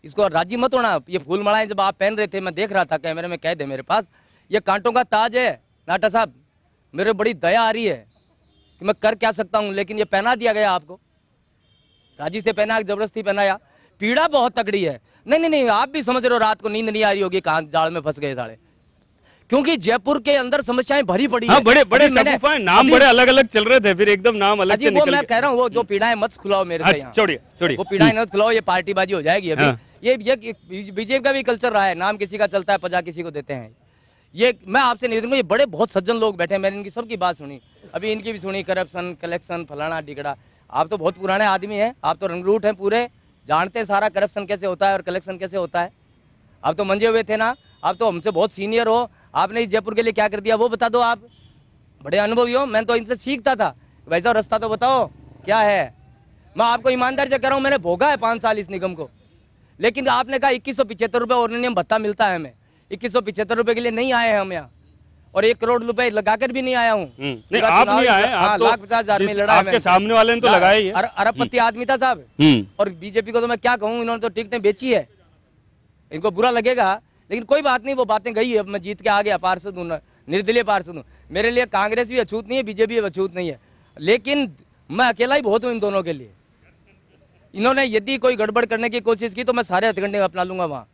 इसको राजी मत होना। ये फूल मालाएं जब आप पहन रहे थे मैं देख रहा था कैमरे में, कैद है मेरे पास, ये कांटों का ताज है नाटा साहब। मेरे बड़ी दया आ रही है कि मैं कर क्या सकता हूँ, लेकिन ये पहना दिया गया आपको, राजी से पहना, जबरदस्ती पहनाया। पीड़ा बहुत तगड़ी है। नहीं, आप भी समझ रहे हो रात को नींद नहीं आ रही होगी, कहाँ जाल में फंस गए साले, क्योंकि जयपुर के अंदर समस्याएं भरी पड़ी है। बड़े शगुफा हैं, नाम बड़े अलग अलग चल रहे थे, फिर एकदम नाम अलग से निकल मैं कह रहा हूँ वो जो पीड़ाएं मत खुलाओ मेरे से। छोड़िए वो पीड़ाएं मत खुलाओ, ये पार्टीबाजी हो जाएगी अभी। ये बीजेपी का भी कल्चर रहा है, नाम किसी का चलता है पजा किसी को देते हैं। ये मैं आपसे निवेदन, ये बड़े बहुत सज्जन लोग बैठे हैं, मैंने इनकी सबकी बात सुनी, अभी इनकी भी सुनी, करप्शन कलेक्शन फलाना डिगड़ा। आप तो बहुत पुराने आदमी हैं, आप तो रंगरूट हैं पूरे, जानते हैं सारा करप्शन कैसे होता है और कलेक्शन कैसे होता है। आप तो मंजे हुए थे ना, आप तो हमसे बहुत सीनियर हो, आपने इस जयपुर के लिए क्या कर दिया वो बता दो। आप बड़े अनुभवी हो, मैं तो इनसे सीखता था, भाई साहब रास्ता तो बताओ क्या है। मैं आपको ईमानदारी से कह रहा हूँ, मैंने भोगा है 5 साल इस निगम को, लेकिन आपने कहा 2175 रुपये ऑर्डिनियम भत्ता मिलता है हमें, 2175 रुपये के लिए नहीं आए हैं हम यहाँ, और 1 करोड़ रुपए लगाकर भी नहीं आया हूँ। नहीं, आप नहीं आए, आप तो 1,50,000 में लड़ा है, आपके सामने वाले ने तो लगाया ही है। अरबपति आदमी था साहब। और बीजेपी को तो मैं क्या कहूँ, इन्होंने तो टिकटें बेची है, इनको बुरा लगेगा लेकिन कोई बात नहीं, वो बातें गई है। अब मैं जीत के आ गया, पार्षद हूँ, निर्दलीय पार्षद हूँ। मेरे लिए कांग्रेस भी अछूत नहीं है, बीजेपी भी अछूत नहीं है, लेकिन मैं अकेला ही बहुत हूँ इन दोनों के लिए। इन्होंने यदि कोई गड़बड़ करने की कोशिश की तो मैं सारे हथकंडे अपना लूंगा वहाँ।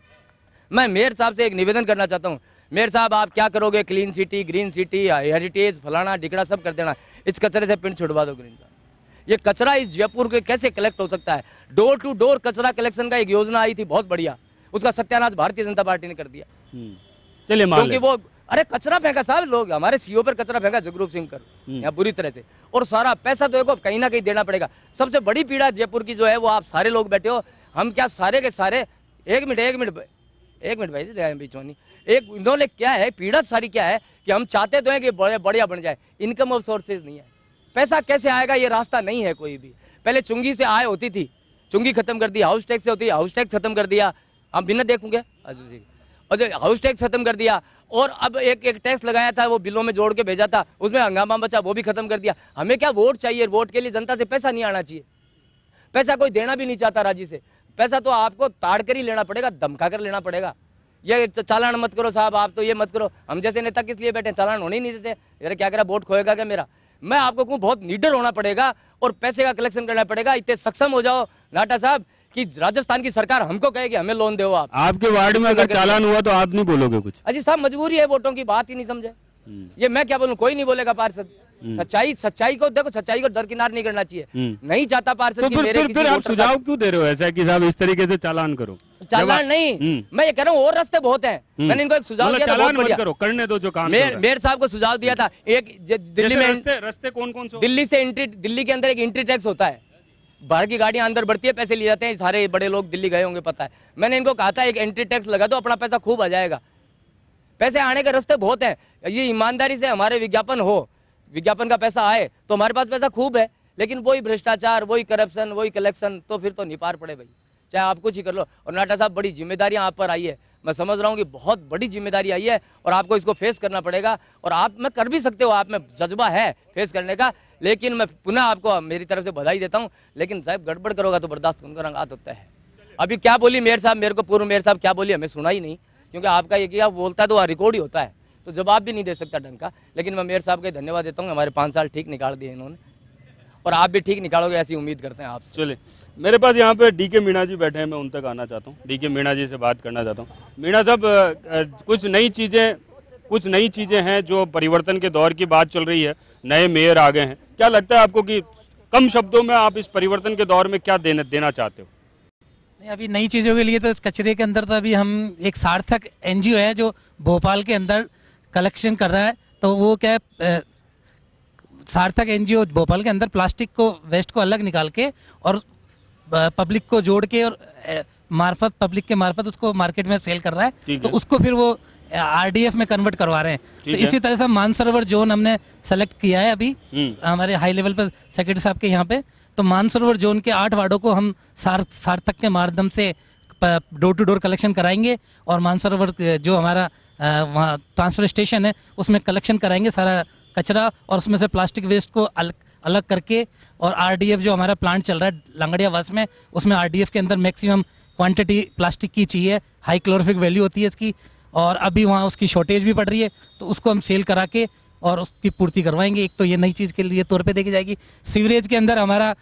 मैं मेयर साहब से एक निवेदन करना चाहता हूँ, मेयर साहब आप क्या करोगे, clean city green city heritage फलाना डिगड़ा सब कर देना, इस कचरे से पिंड छुड़वा दो ग्रीन साहब। ये कचरा इस जयपुर के कैसे कलेक्ट हो सकता है? डोर टू डोर कचरा कलेक्शन का एक योजना आई थी बहुत बढ़िया, उसका सत्यानाश भारतीय जनता पार्टी ने कर दिया। चलिए मान क्योंकि वो अरे कचरा फेंका साहब, लोग हमारे सीओ पर कचरा फेंका जगरूप सिंह कर यहाँ बुरी तरह से, और सारा पैसा तो देखो कहीं ना कहीं देना पड़ेगा। सबसे बड़ी पीड़ा जयपुर की जो है वो आप सारे लोग बैठे हो, हम क्या सारे के सारे एक मिनट भाई बीच में एक इन्होंने क्या है पीड़ा सारी क्या है कि हम चाहते तो हैं कि बढ़िया बन जाए, इनकम ऑफ सोर्सेज नहीं है, पैसा कैसे आएगा ये रास्ता नहीं है कोई भी। पहले चुंगी से आय होती थी, चुंगी खत्म कर दी, हाउस टैक्स से होती है, हाउस टैक्स खत्म कर दिया, हम बिना देखूंगे और हाउस टैक्स खत्म कर दिया, और अब एक टैक्स लगाया था वो बिलों में जोड़ के भेजा था, उसमें हंगामा बचा, वो भी खत्म कर दिया। हमें क्या वोट चाहिए, वोट के लिए जनता से पैसा नहीं आना चाहिए, पैसा कोई देना भी नहीं चाहता राजी से, पैसा तो आपको ताड़ कर ही लेना पड़ेगा, धमका कर लेना पड़ेगा। ये चालान मत करो साहब, आप तो ये मत करो। हम जैसे नेता किस लिए बैठे, चालान होने ही नहीं देते। यार क्या करा, वोट खोएगा क्या मेरा? मैं आपको कहूँ बहुत निडर होना पड़ेगा और पैसे का कलेक्शन करना पड़ेगा। इतने सक्षम हो जाओ नाटा साहब कि राजस्थान की सरकार हमको कहे कि हमें लोन दो। आप आपके वार्ड में अगर चालान हुआ तो आप नहीं बोलोगे कुछ? अजी साहब मजबूरी है, वोटों की बात ही नहीं समझे। ये मैं क्या बोलूं, कोई नहीं बोलेगा पार्षद। सच्चाई को देखो, सच्चाई को दरकिनार नहीं करना चाहिए। नहीं चाहता पार्षद तो कि मेरे फिर आप सुझाव क्यों दे रहे हो ऐसा कि साहब इस तरीके से चालान करो? चालान नहीं, मैं ये कह रहा हूँ और रास्ते बहुत हैं। मैंने इनको एक सुझाव दिया था, चालान मत करो, करने दो जो काम। मेयर साहब को सुझाव दिया था, एक दिल्ली में रास्ते कौन से? दिल्ली के अंदर एक एंट्री टैक्स होता है, बाहर की गाड़ियां अंदर बढ़ती है, पैसे लिए जाते हैं। सारे बड़े लोग दिल्ली गए होंगे, पता है। मैंने इनको कहा था एक एंट्री टैक्स लगा दो, अपना पैसा खूब आ जाएगा। पैसे आने के रास्ते बहुत हैं, ये ईमानदारी से हमारे विज्ञापन हो, विज्ञापन का पैसा आए तो हमारे पास पैसा खूब है। लेकिन वही भ्रष्टाचार, वही करप्शन, वही कलेक्शन, तो फिर तो नहीं पार पड़े भाई, चाहे आप कुछ ही कर लो। और नाटा साहब बड़ी जिम्मेदारियां आप पर आई है, मैं समझ रहा हूँ कि बहुत बड़ी जिम्मेदारी आई है और आपको इसको फेस करना पड़ेगा। और आप में कर भी सकते हो, आप में जज्बा है फेस करने का। लेकिन मैं पुनः आपको मेरी तरफ से बधाई देता हूँ। लेकिन साहब गड़बड़ करोगा तो बर्दाश्त उनका रंगात होता है। अभी क्या बोली मेयर साहब, मेरे को पूर्व मेयर साहब क्या बोली हमें सुना ही नहीं, क्योंकि आपका ये क्या बोलता है तो रिकॉर्ड ही होता है, तो जवाब भी नहीं दे सकता ढंग का। लेकिन मैं मेयर साहब का धन्यवाद देता हूँ, हमारे 5 साल ठीक निकाल दिए इन्होंने, और आप भी ठीक निकालोगे ऐसी उम्मीद करते हैं आपसे। चलिए, मेरे पास यहाँ पे डीके मीणा जी बैठे हैं, मैं उन तक आना चाहता हूँ। डीके मीणा जी से बात करना चाहता हूँ। मीणा साहब, कुछ नई चीज़ें हैं जो परिवर्तन के दौर की बात चल रही है, नए मेयर आ गए हैं। क्या लगता है आपको कि कम शब्दों में आप इस परिवर्तन के दौर में क्या देना चाहते हो? अभी नई चीज़ों के लिए तो इस कचरे के अंदर तो अभी हम एक सार्थक एनजीओ है जो भोपाल के अंदर कलेक्शन कर रहा है। तो वो क्या है, सार्थक एनजीओ भोपाल के अंदर प्लास्टिक को, वेस्ट को अलग निकाल के और पब्लिक को जोड़ के और पब्लिक के मार्फत उसको मार्केट में सेल कर रहा है। तो उसको फिर वो आरडीएफ में कन्वर्ट करवा रहे हैं। तो इसी तरह से मानसरोवर जोन हमने सेलेक्ट किया है अभी हमारे हाई लेवल पर सेक्रेटरी साहब के यहाँ पे। तो मानसरोवर जोन के 8 वार्डों को हम सार्थक के माध्यम से डोर टू डोर कलेक्शन कराएंगे और मानसरोवर जो हमारा वहाँ ट्रांसफर स्टेशन है उसमें कलेक्शन कराएंगे सारा कचरा, और उसमें से प्लास्टिक वेस्ट को अलग करके। और आरडीएफ जो हमारा प्लांट चल रहा है लंगड़ियावास में, उसमें आरडीएफ के अंदर मैक्सिमम क्वांटिटी प्लास्टिक की चाहिए, हाई क्लोरोफिक वैल्यू होती है इसकी, और अभी वहाँ उसकी शॉर्टेज भी पड़ रही है। तो उसको हम सेल करा के और उसकी पूर्ति करवाएंगे। एक तो ये नई चीज़ के लिए तौर पे देखी जाएगी। सीवरेज के अंदर हमारा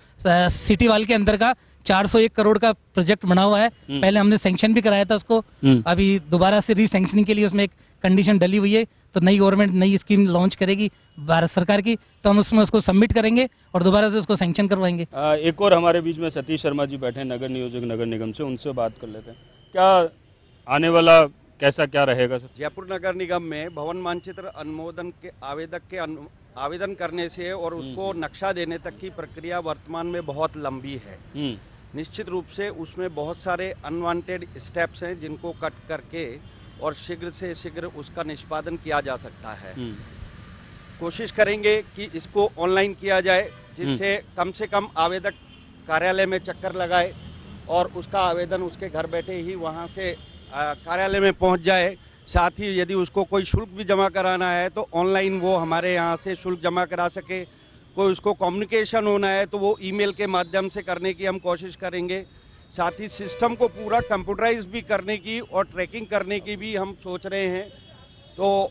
सिटी वाल के अंदर का 401 करोड़ का प्रोजेक्ट बना हुआ है। पहले हमने सैंक्शन भी कराया था उसको, अभी दोबारा से रीसैंक्शनिंग के लिए उसमें एक कंडीशन डली हुई है। तो नई गवर्नमेंट नई स्कीम लॉन्च करेगी भारत सरकार की, तो हम उसमें उसको सबमिट करेंगे और दोबारा से उसको सैंक्शन करवाएंगे। एक और हमारे बीच में सतीश शर्मा जी बैठे हैं, नगर नियोजक नगर निगम से, उनसे बात कर लेते हैं। क्या आने वाला कैसा क्या रहेगा सर? जयपुर नगर निगम में भवन मानचित्र अनुमोदन के आवेदक के आवेदन करने से और उसको नक्शा देने तक की प्रक्रिया वर्तमान में बहुत लंबी है। निश्चित रूप से उसमें बहुत सारे अनवांटेड स्टेप्स हैं जिनको कट करके और शीघ्र से शीघ्र उसका निष्पादन किया जा सकता है। कोशिश करेंगे कि इसको ऑनलाइन किया जाए, जिससे कम आवेदक कार्यालय में चक्कर लगाए और उसका आवेदन उसके घर बैठे ही वहाँ से कार्यालय में पहुंच जाए। साथ ही यदि उसको कोई शुल्क भी जमा कराना है तो ऑनलाइन वो हमारे यहाँ से शुल्क जमा करा सके। कोई उसको कम्युनिकेशन होना है तो वो ईमेल के माध्यम से करने की हम कोशिश करेंगे। साथ ही सिस्टम को पूरा कंप्यूटराइज भी करने की और ट्रैकिंग करने की भी हम सोच रहे हैं। तो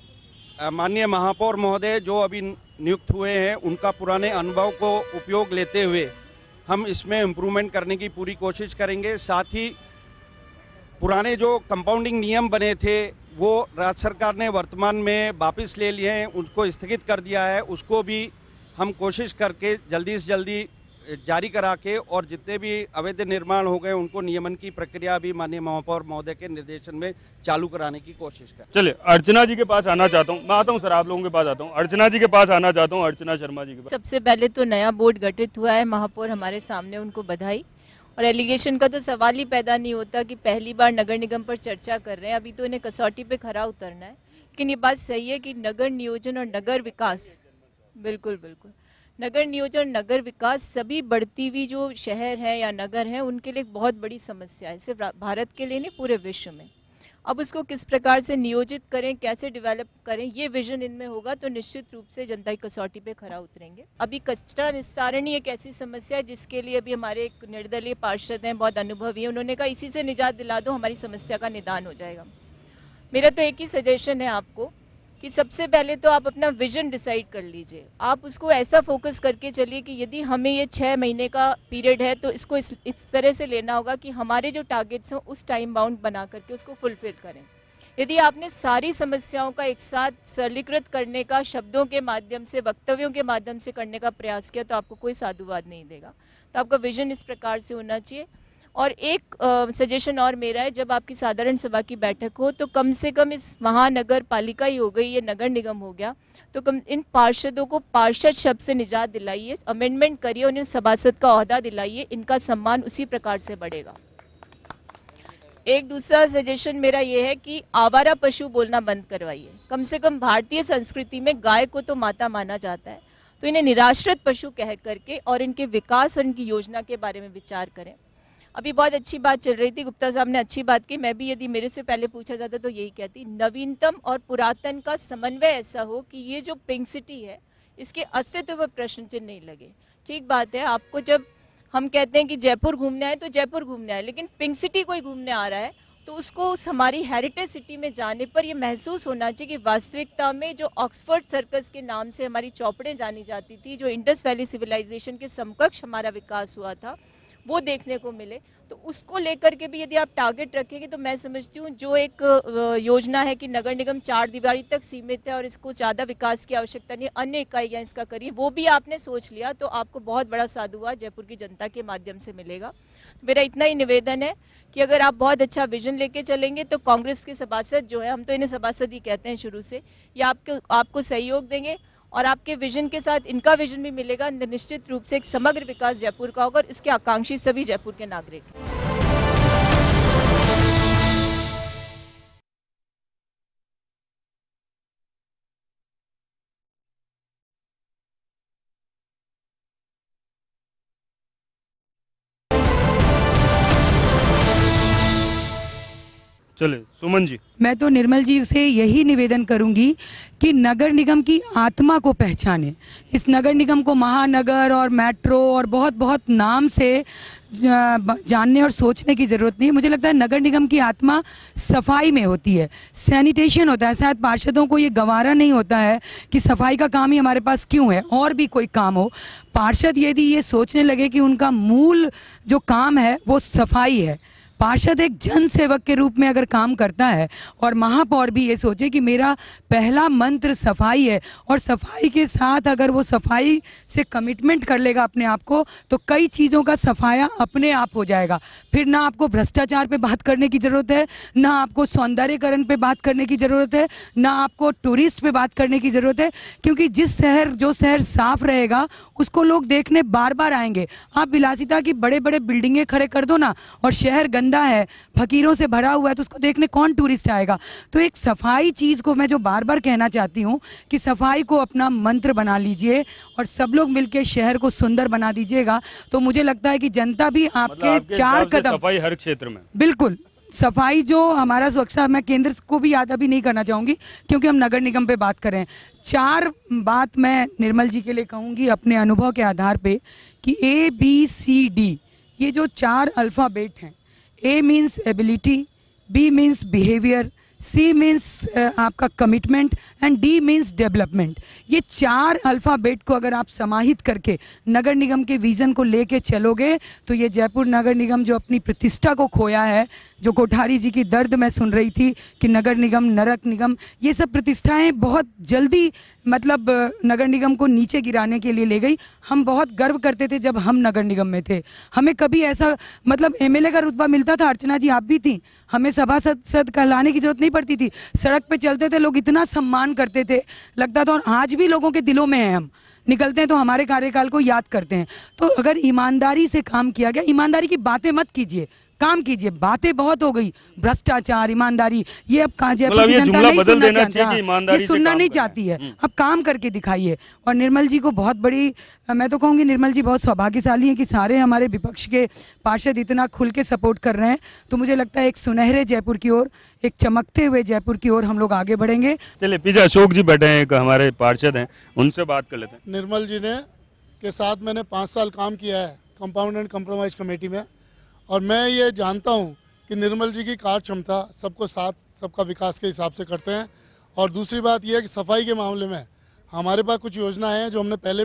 माननीय महापौर महोदय जो अभी नियुक्त हुए हैं, उनका पुराने अनुभव को उपयोग लेते हुए हम इसमें इम्प्रूवमेंट करने की पूरी कोशिश करेंगे। साथ ही पुराने जो कंपाउंडिंग नियम बने थे वो राज्य सरकार ने वर्तमान में वापस ले लिए हैं, उनको स्थगित कर दिया है। उसको भी हम कोशिश करके जल्दी से जल्दी जारी करा के और जितने भी अवैध निर्माण हो गए उनको नियमन की प्रक्रिया भी माननीय महापौर महोदय के निर्देशन में चालू कराने की कोशिश करें। चलिए, अर्चना जी के पास आना चाहता हूँ। मैं आता हूँ सर, आप लोगों के पास आता हूँ। अर्चना जी के पास आना चाहता हूँ, अर्चना शर्मा जी के पास। सबसे पहले तो नया बोर्ड गठित हुआ है, महापौर हमारे सामने, उनको बधाई। और एलिगेशन का तो सवाल ही पैदा नहीं होता कि पहली बार नगर निगम पर चर्चा कर रहे हैं, अभी तो इन्हें कसौटी पे खरा उतरना है। लेकिन ये बात सही है कि नगर नियोजन और नगर विकास, बिल्कुल नगर नियोजन नगर विकास सभी बढ़ती हुई जो शहर है या नगर है उनके लिए एक बहुत बड़ी समस्या है, सिर्फ भारत के लिए नहीं पूरे विश्व में। अब उसको किस प्रकार से नियोजित करें, कैसे डेवलप करें, ये विजन इनमें होगा तो निश्चित रूप से जनता की कसौटी पे खरा उतरेंगे। अभी कचरा निस्तारण ही एक ऐसी समस्या है जिसके लिए अभी हमारे एक निर्दलीय पार्षद हैं, बहुत अनुभवी हैं, उन्होंने कहा इसी से निजात दिला दो, हमारी समस्या का निदान हो जाएगा। मेरा तो एक ही सजेशन है आपको कि सबसे पहले तो आप अपना विजन डिसाइड कर लीजिए। आप उसको ऐसा फोकस करके चलिए कि यदि हमें ये 6 महीने का पीरियड है तो इसको इस तरह से लेना होगा कि हमारे जो टारगेट्स हों उस टाइम बाउंड बना करके उसको फुलफिल करें। यदि आपने सारी समस्याओं का एक साथ सरलीकृत करने का शब्दों के माध्यम से, वक्तव्यों के माध्यम से करने का प्रयास किया तो आपको कोई साधुवाद नहीं देगा। तो आपका विजन इस प्रकार से होना चाहिए। और एक सजेशन और मेरा है, जब आपकी साधारण सभा की बैठक हो तो कम से कम इस महानगर पालिका ही हो गई, ये नगर निगम हो गया, तो कम इन पार्षदों को पार्षद शब्द से निजात दिलाइए, अमेंडमेंट करिए, उन्हें सभासद का ओहदा दिलाइए, इनका सम्मान उसी प्रकार से बढ़ेगा। एक दूसरा सजेशन मेरा ये है कि आवारा पशु बोलना बंद करवाइए। कम से कम भारतीय संस्कृति में गाय को तो माता माना जाता है, तो इन्हें निराश्रित पशु कह करके और इनके विकास और इनकी योजना के बारे में विचार करें। अभी बहुत अच्छी बात चल रही थी, गुप्ता साहब ने अच्छी बात की, मैं भी यदि मेरे से पहले पूछा जाता तो यही कहती, नवीनतम और पुरातन का समन्वय ऐसा हो कि ये जो पिंक सिटी है इसके अस्तित्व पर प्रश्न चिन्ह नहीं लगे। ठीक बात है, आपको जब हम कहते हैं कि जयपुर घूमने आए तो जयपुर घूमने आए, लेकिन पिंक सिटी कोई घूमने आ रहा है तो उसको उस हमारी हेरिटेज सिटी में जाने पर ये महसूस होना चाहिए कि वास्तविकता में जो ऑक्सफोर्ड सर्कस के नाम से हमारी चौपड़ें जानी जाती थी, जो इंडस वैली सिविलाइजेशन के समकक्ष हमारा विकास हुआ था, वो देखने को मिले। तो उसको लेकर के भी यदि आप टारगेट रखेंगे तो मैं समझती हूँ जो एक योजना है कि नगर निगम 4 दीवारी तक सीमित है और इसको ज़्यादा विकास की आवश्यकता नहीं, अन्य इकाइयाँ इसका करिए, वो भी आपने सोच लिया तो आपको बहुत बड़ा साधुवाद जयपुर की जनता के माध्यम से मिलेगा। मेरा इतना ही निवेदन है कि अगर आप बहुत अच्छा विजन लेके चलेंगे तो कांग्रेस के सभासद जो है, हम तो इन्हें सभासद ही कहते हैं शुरू से, ये आपको सहयोग देंगे और आपके विजन के साथ इनका विजन भी मिलेगा। निश्चित रूप से एक समग्र विकास जयपुर का होगा और इसके आकांक्षी सभी जयपुर के नागरिक हैं। चले सुमन जी। मैं तो निर्मल जी से यही निवेदन करूंगी कि नगर निगम की आत्मा को पहचाने। इस नगर निगम को महानगर और मेट्रो और बहुत बहुत नाम से जानने और सोचने की ज़रूरत नहीं है। मुझे लगता है नगर निगम की आत्मा सफाई में होती है, सैनिटेशन होता है। शायद पार्षदों को ये गवारा नहीं होता है कि सफाई का काम ही हमारे पास क्यों है, और भी कोई काम हो। पार्षद यदि ये सोचने लगे कि उनका मूल जो काम है वो सफाई है, पार्षद एक जन सेवक के रूप में अगर काम करता है, और महापौर भी ये सोचे कि मेरा पहला मंत्र सफाई है, और सफाई के साथ अगर वो सफाई से कमिटमेंट कर लेगा अपने आप को, तो कई चीज़ों का सफाया अपने आप हो जाएगा। फिर ना आपको भ्रष्टाचार पे बात करने की ज़रूरत है, ना आपको सौंदर्यकरण पे बात करने की ज़रूरत है, ना आपको टूरिस्ट पे बात करने की ज़रूरत है, क्योंकि जो शहर साफ रहेगा उसको लोग देखने बार बार आएंगे। आप विलासिता की बड़े बड़े बिल्डिंगें खड़े कर दो ना, और शहर गंदा है, फकीरों से भरा हुआ है, तो उसको देखने कौन टूरिस्ट आएगा। तो एक सफाई चीज़ को मैं जो बार बार कहना चाहती हूँ कि सफाई को अपना मंत्र बना लीजिए और सब लोग मिलकर शहर को सुंदर बना दीजिएगा, तो मुझे लगता है कि जनता भी आपके 4 कदम, सफाई हर क्षेत्र में, बिल्कुल सफाई जो हमारा स्वच्छता, मैं केंद्र को भी याद अभी नहीं करना चाहूँगी क्योंकि हम नगर निगम पे बात करें। 4 बात मैं निर्मल जी के लिए कहूँगी अपने अनुभव के आधार पे कि ABCD, ये जो 4 अल्फ़ाबेट हैं, A means ability, B means behaviour, C means आपका commitment and D means development. ये 4 अल्फ़ाबेट को अगर आप समाहित करके नगर निगम के विज़न को लेके चलोगे तो ये जयपुर नगर निगम जो अपनी प्रतिष्ठा को खोया है, जो कोठारी जी की दर्द मैं सुन रही थी कि नगर निगम नरक निगम, ये सब प्रतिष्ठाएं बहुत जल्दी मतलब नगर निगम को नीचे गिराने के लिए ले गई। हम बहुत गर्व करते थे जब हम नगर निगम में थे, हमें कभी ऐसा मतलब MLA का रुतबा मिलता था, अर्चना जी आप भी थी, हमें सभासद कहलाने की जरूरत नहीं पड़ती थी, सड़क पे चलते थे, लोग इतना सम्मान करते थे, लगता था, और आज भी लोगों के दिलों में है। हम निकलते हैं तो हमारे कार्यकाल को याद करते हैं। तो अगर ईमानदारी से काम किया गया, ईमानदारी की बातें मत कीजिए, काम कीजिए। बातें बहुत हो गई, भ्रष्टाचार, ईमानदारी, ये अब कहाँ जयपुर की जनता नहीं सुनना चाहती, ये सुनना नहीं चाहती है। अब काम करके दिखाइए। और निर्मल जी को बहुत बड़ी, मैं तो कहूँगी निर्मल जी बहुत सौभाग्यशाली हैं कि सारे हमारे विपक्ष के पार्षद इतना खुल के सपोर्ट कर रहे हैं। तो मुझे लगता है एक सुनहरे जयपुर की ओर, एक चमकते हुए जयपुर की ओर हम लोग आगे बढ़ेंगे। चलिए पीछे अशोक जी बैठे हैं, एक हमारे पार्षद हैं, उनसे बात कर लेते हैं। निर्मल जी ने के साथ मैंने 5 साल काम किया है कंपाउंड एंड कंप्रोमाइज कमेटी में, और मैं ये जानता हूँ कि निर्मल जी की कार्य क्षमता सबको साथ सबका विकास के हिसाब से करते हैं। और दूसरी बात यह है कि सफाई के मामले में हमारे पास कुछ योजनाएं हैं जो हमने पहले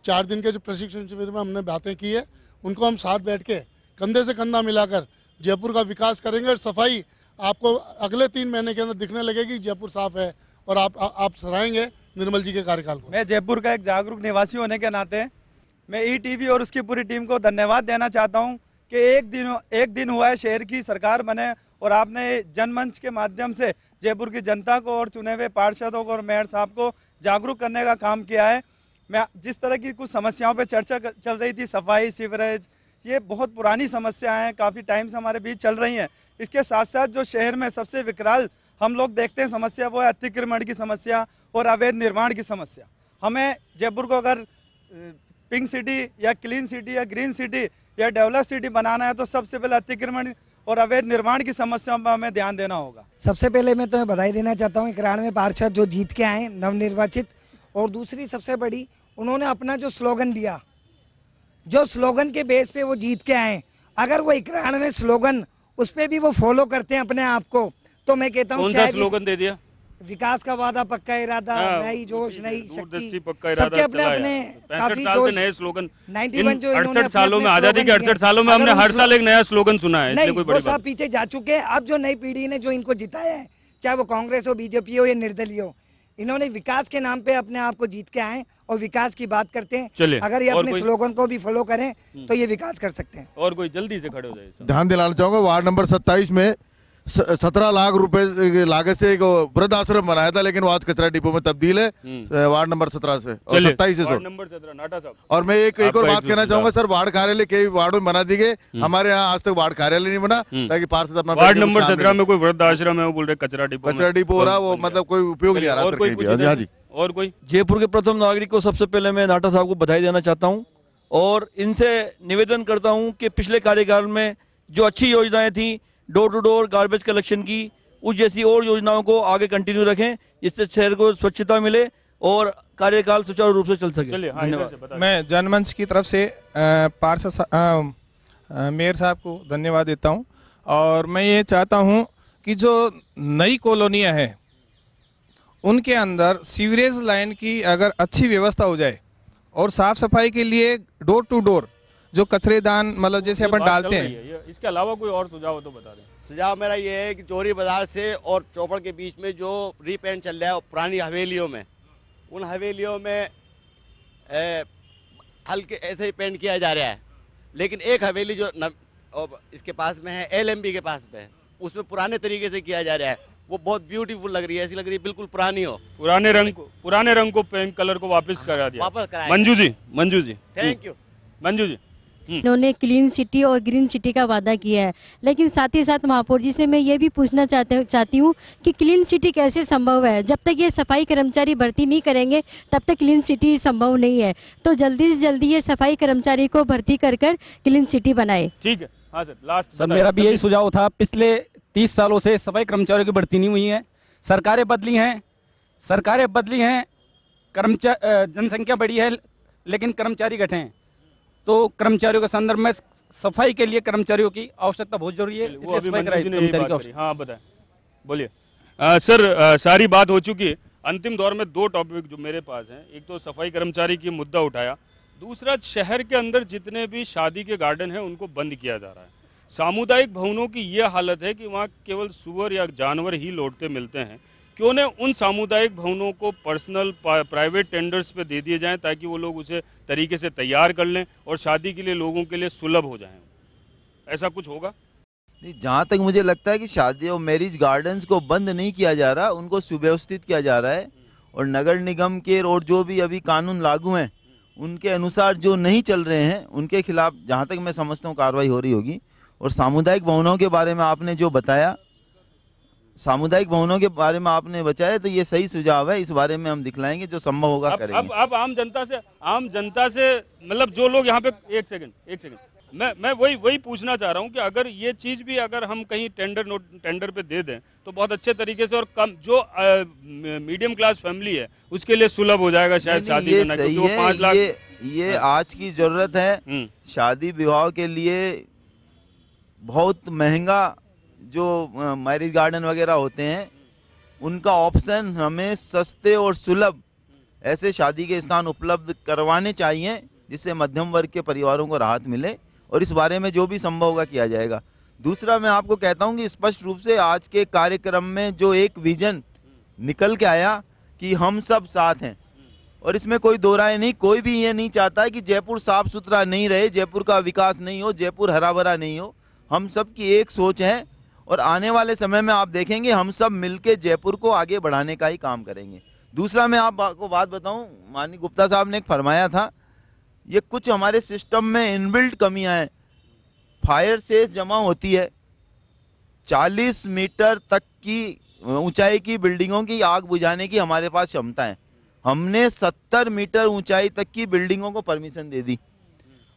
4 दिन के जो प्रशिक्षण शिविर में हमने बातें की है, उनको हम साथ बैठ के कंधे से कंधा मिलाकर जयपुर का विकास करेंगे। और सफाई आपको अगले 3 महीने के अंदर दिखने लगेगी जयपुर साफ है, और आप सराहेंगे निर्मल जी के कार्यकाल को। मैं जयपुर का एक जागरूक निवासी होने के नाते मैं ईटीवी और उसकी पूरी टीम को धन्यवाद देना चाहता हूं कि एक दिन हुआ है शहर की सरकार बने और आपने जनमंच के माध्यम से जयपुर की जनता को और चुने हुए पार्षदों को और मेयर साहब को जागरूक करने का काम किया है। मैं जिस तरह की कुछ समस्याओं पे चर्चा चल रही थी, सफाई, सीवरेज, ये बहुत पुरानी समस्याएं हैं, काफ़ी टाइम से हमारे बीच चल रही हैं। इसके साथ साथ जो शहर में सबसे विकराल हम लोग देखते हैं समस्या, वो है अतिक्रमण की समस्या और अवैध निर्माण की समस्या। हमें जयपुर को अगर पिंक सिटी या क्लीन सिटी या ग्रीन सिटी या डेवलप सिटी बनाना है तो सबसे पहले अतिक्रमण और अवैध निर्माण की समस्याओं पर हमें ध्यान देना होगा। सबसे पहले मैं तुम्हें बधाई देना चाहता हूँ 91 पार्षद जो जीत के आए नवनिर्वाचित। और दूसरी सबसे बड़ी, उन्होंने अपना जो स्लोगन दिया, जो स्लोगन के बेस पे वो जीत के आए, अगर वो 91 स्लोगन उस पर भी वो फॉलो करते हैं अपने आप को, तो मैं कहता हूँ कौन सा स्लोगन दे दिया? विकास का वादा, पक्का इरादा, नई जोश, नई शक्ति, पक्का इरादा, सबके अपने अपने काफी जोश, नए स्लोगन। 91 जो 68 सालों में, आजादी के 68 सालों में हमने हर साल एक नया स्लोगन सुना है, इसलिए कोई बड़ी बात नहीं। पीछे जा चुके हैं। अब जो नई पीढ़ी ने जो इनको जिताया है, चाहे वो कांग्रेस हो, बीजेपी हो या निर्दलीय हो, इन्होंने विकास के नाम पे अपने आप को जीत के आए और विकास की बात करते हैं। अगर ये अपने स्लोगन को भी फॉलो करें तो ये विकास कर सकते हैं। और कोई जल्दी से खड़े हो जाए। ध्यान दिलाना चाहूंगा, वार्ड नंबर 27 में 17 लाख रुपए लागत से एक वृद्धाश्रम बनाया था, लेकिन वो आज कचरा डिपो में तब्दील है। वार्ड नंबर 17 से और 27 से। वार्ड नंबर 17 नाटा साहब। और मैं एक और बात कहना चाहूंगा सर, वार्ड कार्यालय कई वार्डों में बना दी गए, हमारे यहाँ आज तक वार्ड कार्यालय नहीं बना, ताकि पार्षद अपना। वार्ड नंबर 17 में कोई वृद्धाश्रम है, वो बोल रहे कचरा डिपो हो रहा, वो मतलब कोई उपयोग नहीं आ रहा सर। और कोई जयपुर के प्रथम नागरिक को सबसे पहले मैं नाटा साहब को बधाई देना चाहता हूं और इनसे निवेदन करता हूं कि पिछले कार्यकाल में जो अच्छी योजनाएं थी, door to door garbage collection की, उस जैसी और योजनाओं को आगे कंटिन्यू रखें, जिससे शहर को स्वच्छता मिले और कार्यकाल सुचारू रूप से चल सके। धन्यवाद। मैं जनमंच की तरफ से पार्षद मेयर साहब को धन्यवाद देता हूं और मैं ये चाहता हूं कि जो नई कॉलोनियां हैं उनके अंदर सीवरेज लाइन की अगर अच्छी व्यवस्था हो जाए और साफ सफाई के लिए डोर टू डोर जो कचरेदान मतलब जैसे अपन डालते हैं, इसके अलावा कोई और सुझाव हो तो बता दें। सुझाव मेरा ये है कि चौरी बाजार से और चौपड़ के बीच में जो रीपेंट चल रहा है पुरानी हवेलियों में, उन हवेलियों में हल्के ऐसे ही पेंट किया जा रहा है, लेकिन एक हवेली जो इसके पास में है, LMB के पास में है, उसमें पुराने तरीके से किया जा रहा है, वो बहुत ब्यूटीफुल लग रही है, ऐसी लग रही है बिल्कुल पुरानी हो। पुराने रंग को पेंट कलर को वापस करा दिया। वापस कराया। Manju ji thank you. मंजू जी इन्होंने क्लीन सिटी और ग्रीन सिटी का वादा किया है, लेकिन साथ ही साथ महापौर जी से मैं ये भी पूछना चाहती हूँ कि क्लीन सिटी कैसे संभव है? जब तक ये सफाई कर्मचारी भर्ती नहीं करेंगे तब तक क्लीन सिटी संभव नहीं है। तो जल्दी से जल्दी ये सफाई कर्मचारी को भर्ती कर क्लीन सिटी बनाए। ठीक है। हाँ सर, लास्ट सर मेरा भी यही सुझाव था। पिछले 30 सालों से सफाई कर्मचारियों की भर्ती नहीं हुई है, सरकारें बदली हैं, जनसंख्या बढ़ी है लेकिन कर्मचारी घटे हैं। तो कर्मचारियों के संदर्भ में सफाई के लिए कर्मचारियों की आवश्यकता बहुत जरूरी है। वो अभी हाँ बताएं, बोलिए। सर सारी बात हो चुकी है। अंतिम दौर में 2 टॉपिक जो मेरे पास हैं, एक तो सफाई कर्मचारी की मुद्दा उठाया, दूसरा शहर के अंदर जितने भी शादी के गार्डन हैं उनको बंद किया जा रहा है। सामुदायिक भवनों की ये हालत है कि वहाँ केवल सुअर या जानवर ही लौटते मिलते हैं। क्यों न उन सामुदायिक भवनों को पर्सनल प्राइवेट टेंडर्स पे दे दिए जाएं, ताकि वो लोग उसे तरीके से तैयार कर लें और शादी के लिए लोगों के लिए सुलभ हो जाएं। ऐसा कुछ होगा? नहीं, जहाँ तक मुझे लगता है कि शादी और मैरिज गार्डन्स को बंद नहीं किया जा रहा, उनको सुव्यवस्थित किया जा रहा है। और नगर निगम के और जो भी अभी कानून लागू हैं उनके अनुसार जो नहीं चल रहे हैं उनके खिलाफ जहाँ तक मैं समझता हूँ कार्रवाई हो रही होगी। और सामुदायिक भवनों के बारे में आपने जो बताया, तो ये सही सुझाव है, इस बारे में हम दिखलाएंगे, जो संभव होगा करेंगे। अब आम जनता से मतलब जो लोग यहाँ पे एक सेकंड मैं वही पूछना चाह रहा हूँ कि अगर ये चीज़ भी अगर हम कहीं टेंडर पे दे दें तो बहुत अच्छे तरीके से और कम जो मीडियम क्लास फैमिली है उसके लिए सुलभ हो जाएगा शायद शादी ये करना, सही क्योंकि वो 5 लाख ये आज की जरूरत है। शादी विवाह के लिए बहुत महंगा जो मैरिज गार्डन वगैरह होते हैं उनका ऑप्शन हमें सस्ते और सुलभ ऐसे शादी के स्थान उपलब्ध करवाने चाहिए जिससे मध्यम वर्ग के परिवारों को राहत मिले, और इस बारे में जो भी संभव होगा किया जाएगा। दूसरा, मैं आपको कहता हूं कि स्पष्ट रूप से आज के कार्यक्रम में जो एक विजन निकल के आया कि हम सब साथ हैं, और इसमें कोई दो राय नहीं, कोई भी ये नहीं चाहता है कि जयपुर साफ सुथरा नहीं रहे, जयपुर का विकास नहीं हो, जयपुर हरा भरा नहीं हो। हम सब की एक सोच है और आने वाले समय में आप देखेंगे हम सब मिलके जयपुर को आगे बढ़ाने का ही काम करेंगे। दूसरा, मैं आपको बात बताऊं, माननीय गुप्ता साहब ने एक फरमाया था, ये कुछ हमारे सिस्टम में इनबिल्ट कमियां हैं। फायर सेस जमा होती है, 40 मीटर तक की ऊंचाई की बिल्डिंगों की आग बुझाने की हमारे पास क्षमता है। हमने 70 मीटर ऊंचाई तक की बिल्डिंगों को परमिशन दे दी।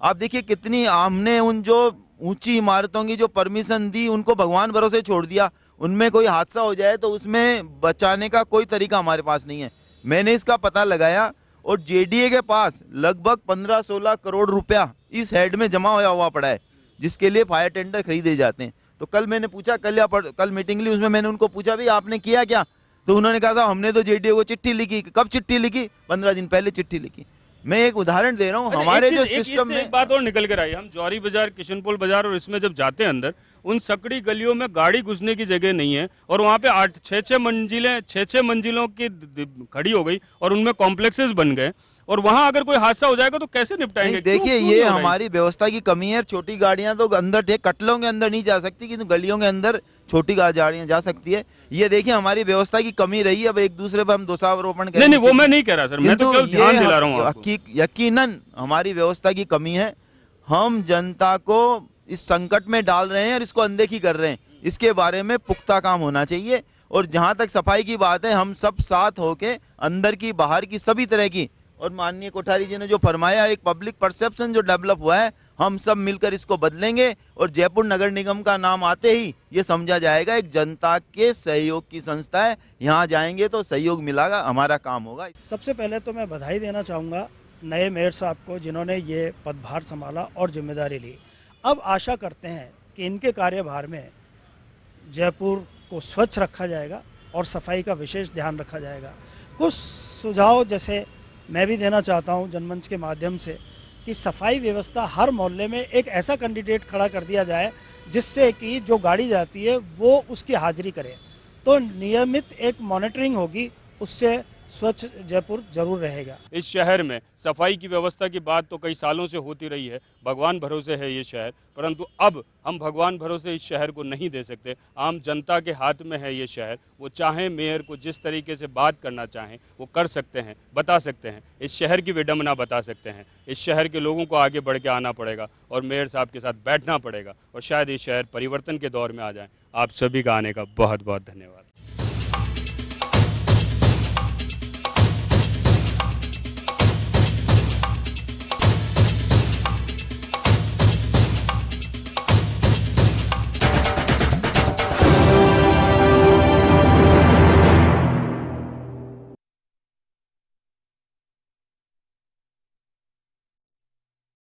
आप देखिए कितनी, हमने उन जो ऊंची इमारतों की जो परमिशन दी उनको भगवान भरोसे छोड़ दिया। उनमें कोई हादसा हो जाए तो उसमें बचाने का कोई तरीका हमारे पास नहीं है। मैंने इसका पता लगाया और जेडीए के पास लगभग 15-16 करोड़ रुपया इस हेड में जमा हुआ पड़ा है, जिसके लिए फायर टेंडर खरीदे जाते हैं। तो कल मैंने पूछा, कल मीटिंग ली, उसमें मैंने उनको पूछा भाई आपने किया क्या, तो उन्होंने कहा था हमने तो जेडीए को चिट्ठी लिखी। कब चिट्ठी लिखी? 15 दिन पहले चिट्ठी लिखी। मैं एक उदाहरण दे रहा हूँ, हमारे जो सिस्टम में एक बात और निकल कर आई, हम जौहरी बाजार, किशनपुर बाजार और इसमें जब जाते हैं अंदर, उन सकड़ी गलियों में गाड़ी घुसने की जगह नहीं है, और वहाँ पे 6-6 मंजिलों की खड़ी हो गई और उनमें कॉम्प्लेक्सेस बन गए, और वहाँ अगर कोई हादसा हो जाएगा तो कैसे निपटाएंगे? देखिए ये हमारी व्यवस्था की कमी है। छोटी गाड़ियां तो अंदर कटलों के अंदर नहीं जा सकती, किंतु गलियों के अंदर छोटी गाड़ियां जा सकती है। ये देखिए हमारी व्यवस्था की कमी रही है। अब एक दूसरे पर हम दोषारोपण करें, नहीं, वो मैं नहीं कह रहा सर, मैं तो केवल ध्यान दिला रहा हूँ। यकीनन हमारी व्यवस्था की कमी है। हम जनता को इस संकट में डाल रहे हैं और इसको अनदेखी कर रहे हैं। इसके बारे में पुख्ता काम होना चाहिए। और जहाँ तक सफाई की बात है, हम सब साथ होके अंदर की बाहर की सभी तरह की, और माननीय कोठारी जी ने जो फरमाया, एक पब्लिक परसेप्शन जो डेवलप हुआ है, हम सब मिलकर इसको बदलेंगे। और जयपुर नगर निगम का नाम आते ही ये समझा जाएगा एक जनता के सहयोग की संस्था है। यहाँ जाएंगे तो सहयोग मिलेगा, हमारा काम होगा। सबसे पहले तो मैं बधाई देना चाहूँगा नए मेयर साहब को, जिन्होंने ये पदभार संभाला और जिम्मेदारी ली। अब आशा करते हैं कि इनके कार्यभार में जयपुर को स्वच्छ रखा जाएगा और सफाई का विशेष ध्यान रखा जाएगा। कुछ सुझाव जैसे मैं भी देना चाहता हूं जनमंच के माध्यम से कि सफाई व्यवस्था हर मोहल्ले में एक ऐसा कैंडिडेट खड़ा कर दिया जाए जिससे कि जो गाड़ी जाती है वो उसकी हाजिरी करे, तो नियमित एक मॉनिटरिंग होगी, उससे स्वच्छ जयपुर जरूर रहेगा। इस शहर में सफाई की व्यवस्था की बात तो कई सालों से होती रही है, भगवान भरोसे है ये शहर, परंतु अब हम भगवान भरोसे इस शहर को नहीं दे सकते। आम जनता के हाथ में है ये शहर। वो चाहे मेयर को जिस तरीके से बात करना चाहें वो कर सकते हैं, बता सकते हैं, इस शहर की विडंबना बता सकते हैं। इस शहर के लोगों को आगे बढ़ के आना पड़ेगा और मेयर साहब के साथ बैठना पड़ेगा, और शायद ये शहर परिवर्तन के दौर में आ जाए। आप सभी का आने का बहुत बहुत धन्यवाद।